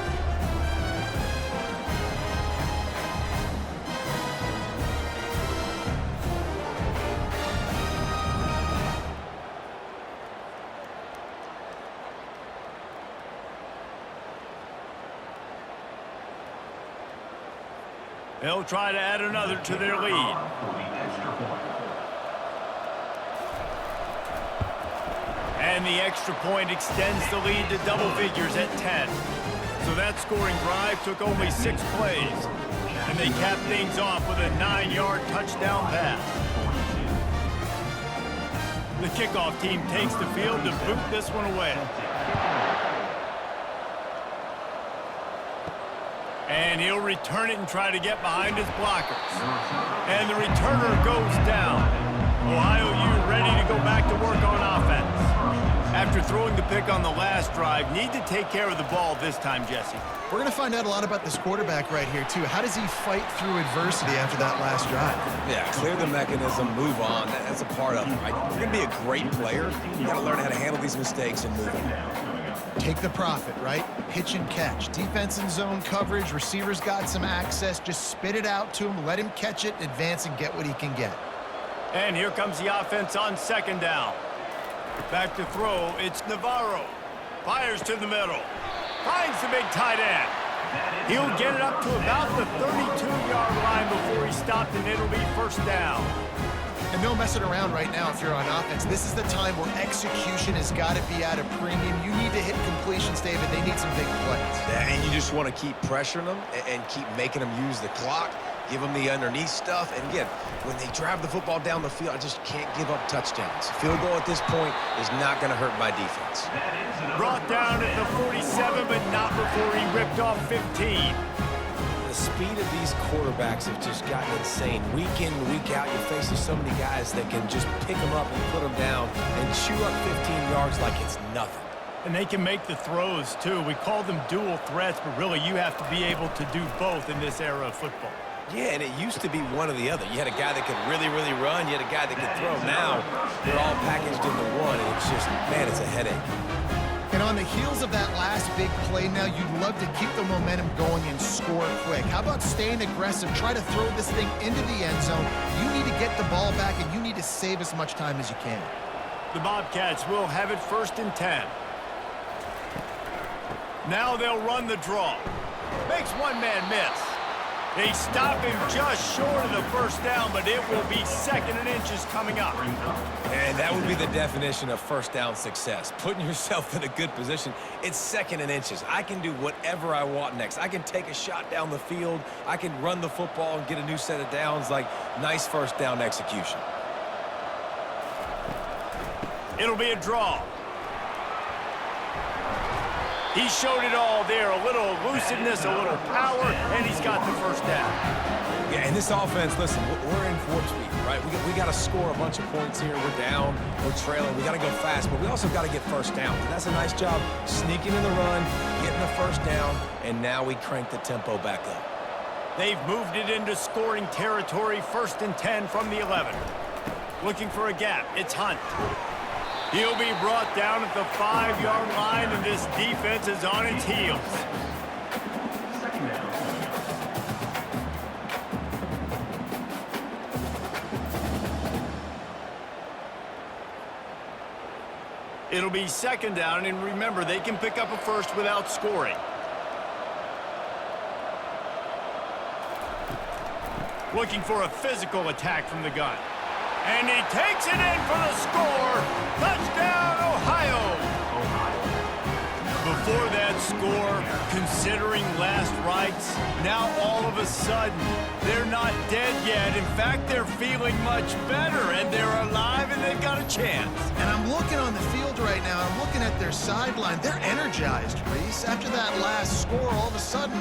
S1: They'll try to add another to their lead. And the extra point extends the lead to double figures at 10. So that scoring drive took only 6 plays. And they capped things off with a 9-yard touchdown pass. The kickoff team takes the field to boot this one away. And he'll return it and try to get behind his blockers. And the returner goes down. Ohio U ready to go back to work on offense. After throwing the pick on the last drive, need to take care of the ball this time, Jesse.
S3: We're going to find out a lot about this quarterback right here, too. How does he fight through adversity after that last drive?
S2: Yeah, clear the mechanism, move on. That's a part of it, right? You're going to be a great player. You got to learn how to handle these mistakes and move on.
S3: Take the profit, right? Pitch and catch. Defense in zone coverage. Receivers got some access. Just spit it out to him. Let him catch it, advance, and get what he can get.
S1: And here comes the offense on second down. Back to throw, it's Navarro. Fires to the middle. Finds the big tight end. He'll get it up to about the 32-yard line before he's stopped, and it'll be first down.
S3: And no messing around right now if you're on offense. This is the time where execution has got to be at a premium. You need to hit completions, David. They need some big plays.
S2: Yeah, and you just want to keep pressuring them and keep making them use the clock, give them the underneath stuff. And again, when they drive the football down the field, I just can't give up touchdowns. Field goal at this point is not going to hurt my defense.
S1: Brought down at the 47, but not before he ripped off 15.
S2: The speed of these quarterbacks have just gotten insane. Week in, week out, you're facing so many guys that can just pick them up and put them down and chew up 15 yards like it's nothing.
S1: And they can make the throws, too. We call them dual threats, but really you have to be able to do both in this era of football.
S2: Yeah, and it used to be one or the other. You had a guy that could really, really run. You had a guy that could throw. Now, they're all packaged into one, and it's just, man, it's a headache.
S3: And on the heels of that last big play now, you'd love to keep the momentum going and score quick. How about staying aggressive? Try to throw this thing into the end zone. You need to get the ball back, and you need to save as much time as you can.
S1: The Bobcats will have it 1st and 10. Now they'll run the draw. Makes one man miss. They stop him just short of the first down, but it will be 2nd and inches coming up.
S2: And that would be the definition of first down success. Putting yourself in a good position. It's 2nd and inches. I can do whatever I want next. I can take a shot down the field. I can run the football and get a new set of downs. Like, nice first down execution.
S1: It'll be a draw. He showed it all there, a little elusiveness, a little power, and he's got the first down.
S2: Yeah, and this offense, listen, we're in warp speed, right? We got to score a bunch of points here. We're down, we're trailing. We got to go fast, but we also got to get first down. And that's a nice job sneaking in the run, getting the first down, and now we crank the tempo back up.
S1: They've moved it into scoring territory, 1st and 10 from the 11. Looking for a gap, it's Hunt. He'll be brought down at the 5-yard line, and this defense is on its heels. It'll be 2nd down, and remember, they can pick up a first without scoring. Looking for a physical attack from the gun. And he takes it in for the score. Touchdown, Ohio. Before that score, considering last rites, now all of a sudden, they're not dead yet. In fact, they're feeling much better, and they're alive, and they've got a chance.
S3: And I'm looking on the field right now. I'm looking at their sideline. They're energized, Reese. After that last score, all of a sudden,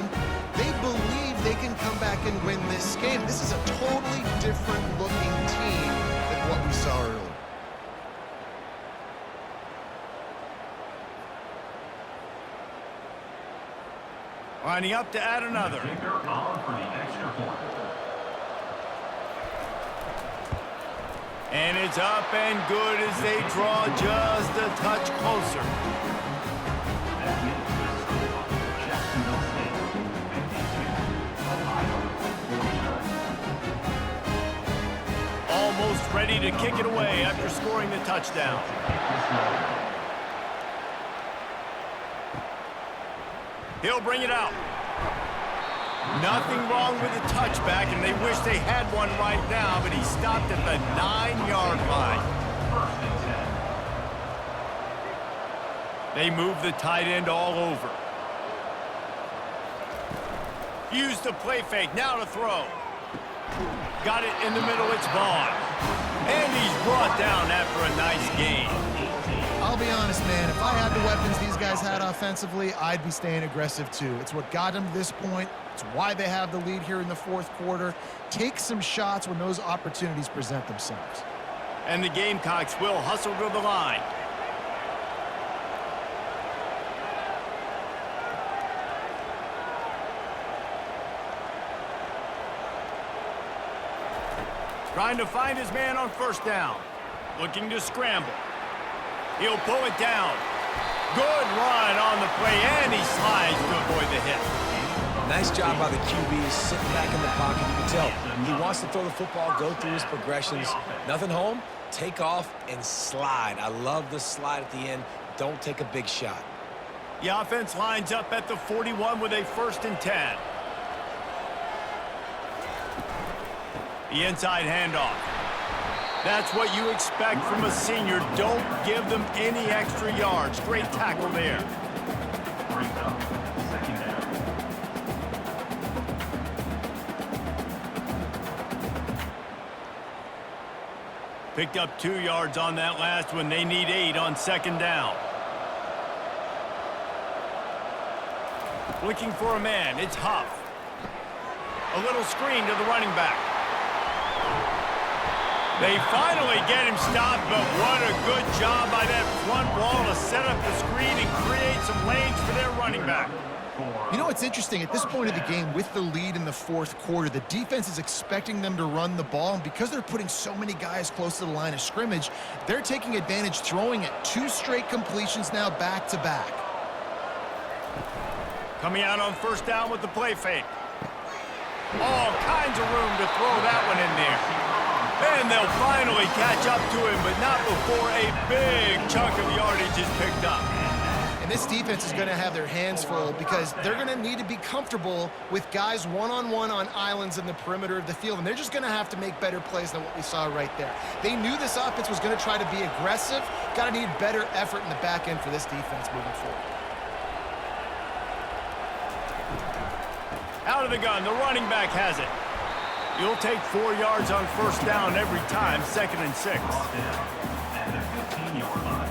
S3: they believe they can come back and win this game. This is a totally different-looking team than what we saw earlier.
S1: Lining up to add another. And it's up and good as they draw just a touch closer. Almost ready to kick it away after scoring the touchdown. He'll bring it out. Nothing wrong with the touchback, and they wish they had one right now, but he stopped at the 9-yard line. They move the tight end all over. Use the play fake, now to throw. Got it in the middle, it's Vaughn. And he's brought down after a nice game.
S3: I'll be honest, man, if I had the weapons these guys had offensively, I'd be staying aggressive too. It's what got them to this point. It's why they have the lead here in the 4th quarter. Take some shots when those opportunities present themselves.
S1: And the Gamecocks will hustle to the line. Trying to find his man on 1st down. Looking to scramble. He'll pull it down. Good run on the play, and he slides to avoid the hit.
S2: Nice job by the QB, sitting back in the pocket. You can tell he wants to throw the football, go through his progressions. Nothing home, take off and slide. I love the slide at the end. Don't take a big shot.
S1: The offense lines up at the 41 with a 1st and 10. The inside handoff. That's what you expect from a senior. Don't give them any extra yards. Great tackle there.
S4: Brings up 2nd down.
S1: Picked up 2 yards on that last one. They need 8 on 2nd down. Looking for a man. It's Huff. A little screen to the running back. They finally get him stopped, but what a good job by that front wall to set up the screen and create some lanes for their running back.
S3: You know what's interesting? At this point of the game, with the lead in the 4th quarter, the defense is expecting them to run the ball, and because they're putting so many guys close to the line of scrimmage, they're taking advantage, throwing it 2 straight completions now back-to-back.
S1: Coming out on 1st down with the play fake. All kinds of room to throw that one in there. And they'll finally catch up to him, but not before a big chunk of yardage is picked up.
S3: And this defense is going to have their hands full because they're going to need to be comfortable with guys one-on-one on islands in the perimeter of the field, and they're just going to have to make better plays than what we saw right there. They knew this offense was going to try to be aggressive. Got to need better effort in the back end for this defense moving forward.
S1: Out of the gun, the running back has it. You'll take 4 yards on 1st down every time, 2nd and 6.
S4: Brought down at the 15-yard line.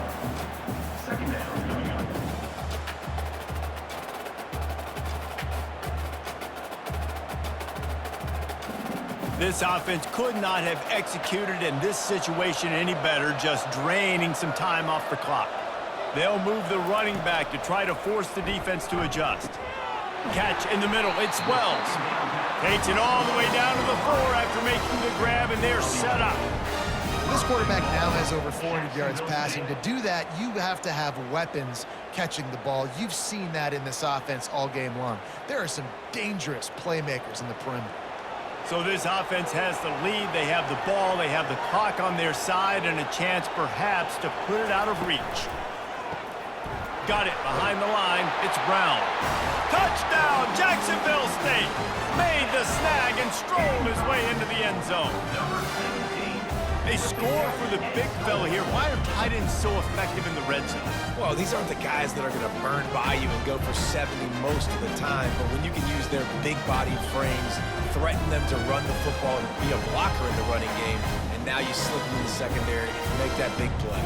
S4: 2nd down coming up.
S1: This offense could not have executed in this situation any better, just draining some time off the clock. They'll move the running back to try to force the defense to adjust. Catch in the middle, it's Wells. Takes it all the way down to the 4 after making the grab, and they're set up.
S3: This quarterback now has over 400 yards passing. To do that, you have to have weapons catching the ball. You've seen that in this offense all game long. There are some dangerous playmakers in the perimeter.
S1: So this offense has the lead. They have the ball. They have the clock on their side and a chance perhaps to put it out of reach. Got it behind the line. It's Brown. Touchdown, Jacksonville State. Made the snag and strolled his way into the end zone. They score for the big fella here. Why are tight ends so effective in the red zone?
S2: Well, these aren't the guys that are going to burn by you and go for 70 most of the time, but when you can use their big-bodied frames, threaten them to run the football and be a blocker in the running game, and now you slip them in the secondary and make that big play.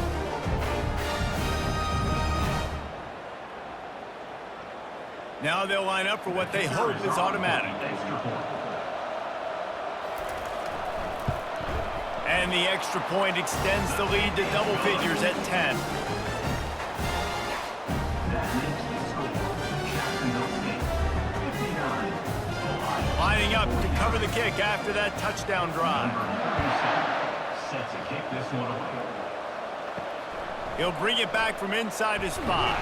S1: Now they'll line up for what they hope is automatic. And the extra point extends the lead to double figures at 10. Lining up to cover the kick after that touchdown drive.
S4: Set to kick this one away.
S1: He'll bring it back from inside his 5.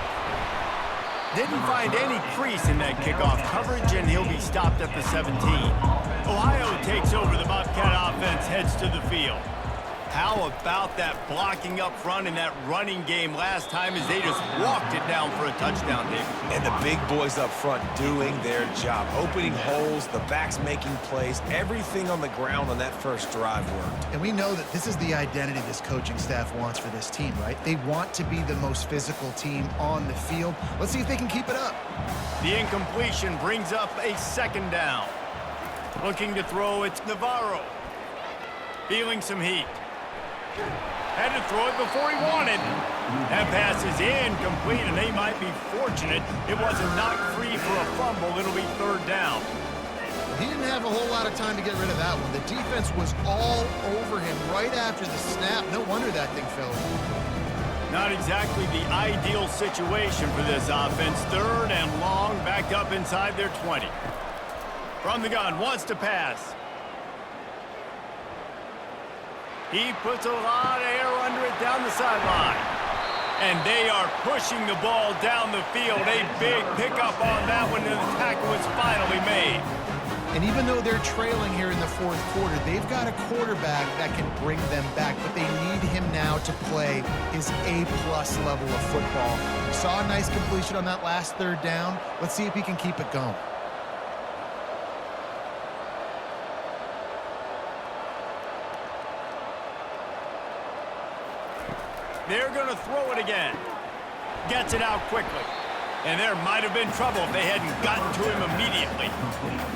S1: Didn't find any crease in that kickoff coverage, and he'll be stopped at the 17. Ohio takes over. The Bobcat offense heads to the field. How about that blocking up front in that running game last time as they just walked it down for a touchdown, David?
S2: And the big boys up front doing their job, opening holes, the backs making plays, everything on the ground on that first drive worked.
S3: And we know that this is the identity this coaching staff wants for this team, right? They want to be the most physical team on the field. Let's see if they can keep it up.
S1: The incompletion brings up a 2nd down. Looking to throw, it's Navarro. Feeling some heat. Had to throw it before he wanted. That pass is incomplete, and they might be fortunate it wasn't knocked free for a fumble. It'll be 3rd down.
S3: He didn't have a whole lot of time to get rid of that one. The defense was all over him right after the snap. No wonder that thing fell in.
S1: Not exactly the ideal situation for this offense. 3rd and long, back up inside their 20. From the gun, wants to pass. He puts a lot of air under it down the sideline. And they are pushing the ball down the field. A big pickup on that one, and the tackle was finally made.
S3: And even though they're trailing here in the fourth quarter, they've got a quarterback that can bring them back, but they need him now to play his A-plus level of football. We saw a nice completion on that last third down. Let's see if he can keep it going.
S1: They're going to throw it again. Gets it out quickly. And there might have been trouble if they hadn't gotten to him immediately.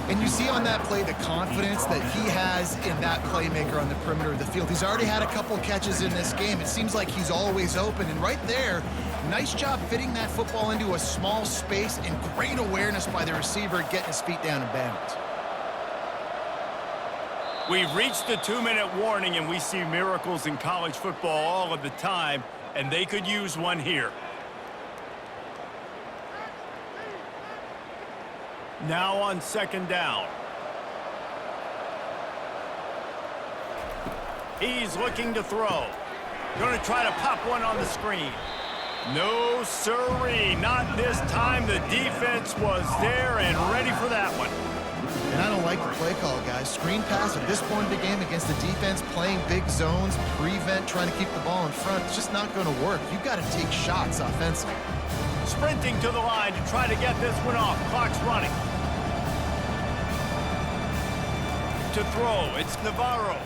S3: And you see on that play the confidence that he has in that playmaker on the perimeter of the field. He's already had a couple catches in this game. It seems like he's always open. And right there, nice job fitting that football into a small space, and great awareness by the receiver getting his feet down in bounds.
S1: We've reached the 2-minute warning, and we see miracles in college football all of the time, and they could use one here. Now on second down. He's looking to throw. Going to try to pop one on the screen. No sirree, not this time. The defense was there and ready for that one.
S3: And I don't like the play call, guys. Screen pass at this point in the game against the defense, playing big zones, prevent, trying to keep the ball in front. It's just not going to work. You've got to take shots offensively.
S1: Sprinting to the line to try to get this one off. Clock's running. To throw, it's Navarro.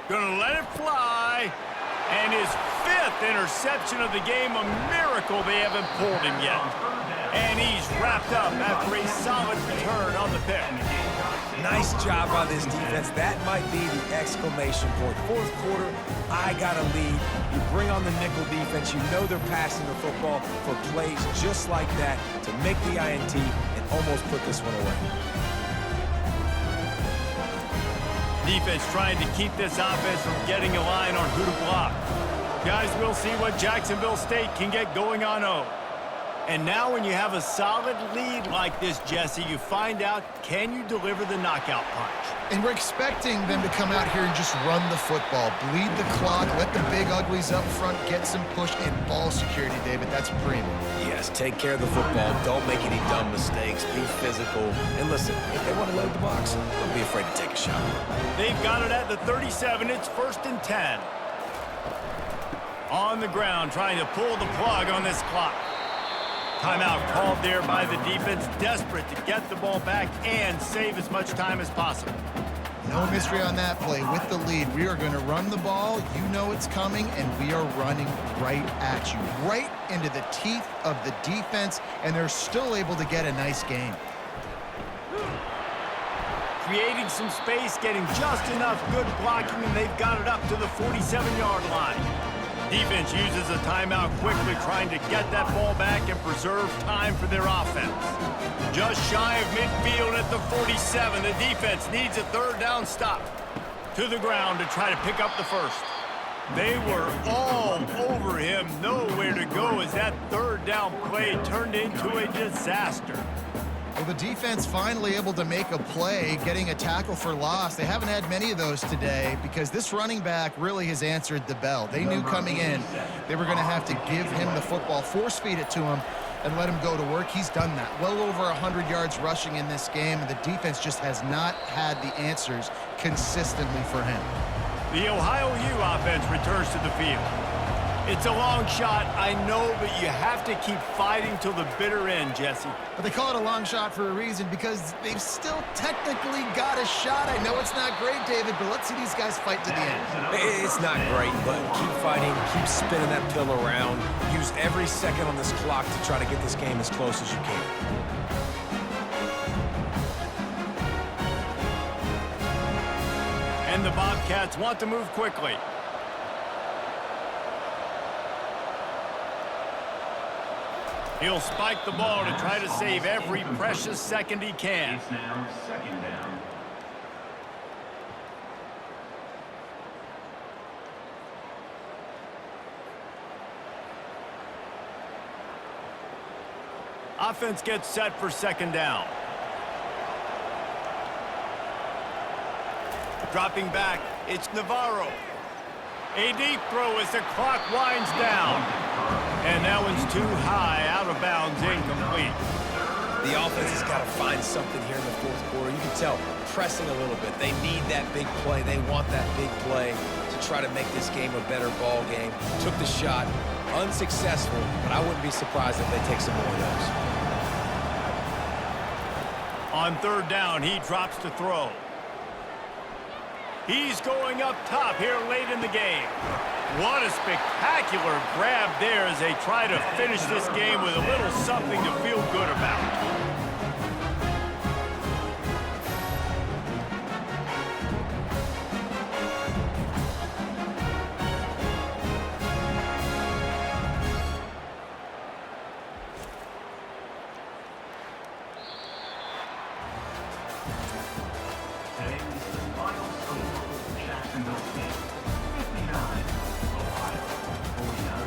S1: Gonna let it fly. And his 5th interception of the game. A miracle they haven't pulled him yet. And he's wrapped up after a solid return on the pick.
S2: Nice job by this defense. That might be the exclamation point. Fourth quarter, I got a lead. You bring on the nickel defense. You know they're passing the football for plays just like that to make the INT and almost put this one away.
S1: Defense trying to keep this offense from getting a line on who to block. Guys, we'll see what Jacksonville State can get going on 0. And now when you have a solid lead like this, Jesse, you find out, can you deliver the knockout punch?
S3: And we're expecting them to come out here and just run the football, bleed the clock, let the big uglies up front get some push and ball security, David. That's premium.
S2: Yes, take care of the football. Don't make any dumb mistakes. Be physical. And listen, if they want to load the box, don't be afraid to take a shot.
S1: They've got it at the 37. It's 1st and 10. On the ground, trying to pull the plug on this clock. Timeout called there by the defense, desperate to get the ball back and save as much time as possible.
S3: No mystery on that play. With the lead, we are going to run the ball. You know it's coming, and we are running right at you, right into the teeth of the defense, and they're still able to get a nice game.
S1: Creating some space, getting just enough good blocking, and they've got it up to the 47-yard line. Defense uses a timeout quickly, trying to get that ball back and preserve time for their offense. Just shy of midfield at the 47. The defense needs a 3rd down stop. To the ground to try to pick up the 1st. They were all over him. Nowhere to go as that 3rd down play turned into a disaster.
S3: Well, the defense finally able to make a play, getting a tackle for loss. They haven't had many of those today because this running back really has answered the bell. They knew coming in they were going to have to give him the football, force feed it to him, and let him go to work. He's done that. Well over 100 yards rushing in this game, and the defense just has not had the answers consistently for him.
S1: The Ohio U offense returns to the field. It's a long shot, I know, but you have to keep fighting till the bitter end, Jesse.
S3: But they call it a long shot for a reason, because they've still technically got a shot. I know it's not great, David, but let's see these guys fight to the end.
S2: It's not great, but keep fighting, keep spinning that pill around. Use every second on this clock to try to get this game as close as you can.
S1: And the Bobcats want to move quickly. He'll spike the ball to try to save every precious second he can.
S4: It's now 2nd down.
S1: Offense gets set for 2nd down. Dropping back, it's Navarro. A deep throw as the clock winds down. And that one's too high, out of bounds, incomplete.
S2: The offense has got to find something here in the fourth quarter. You can tell, pressing a little bit. They need that big play. They want that big play to try to make this game a better ball game. Took the shot, unsuccessful, but I wouldn't be surprised if they take some more of those.
S1: On third down, he drops to throw. He's going up top here late in the game. What a spectacular grab there as they try to finish this game with a little something to feel good about.
S4: Today's final score, Jacksonville 59, Ohio 49.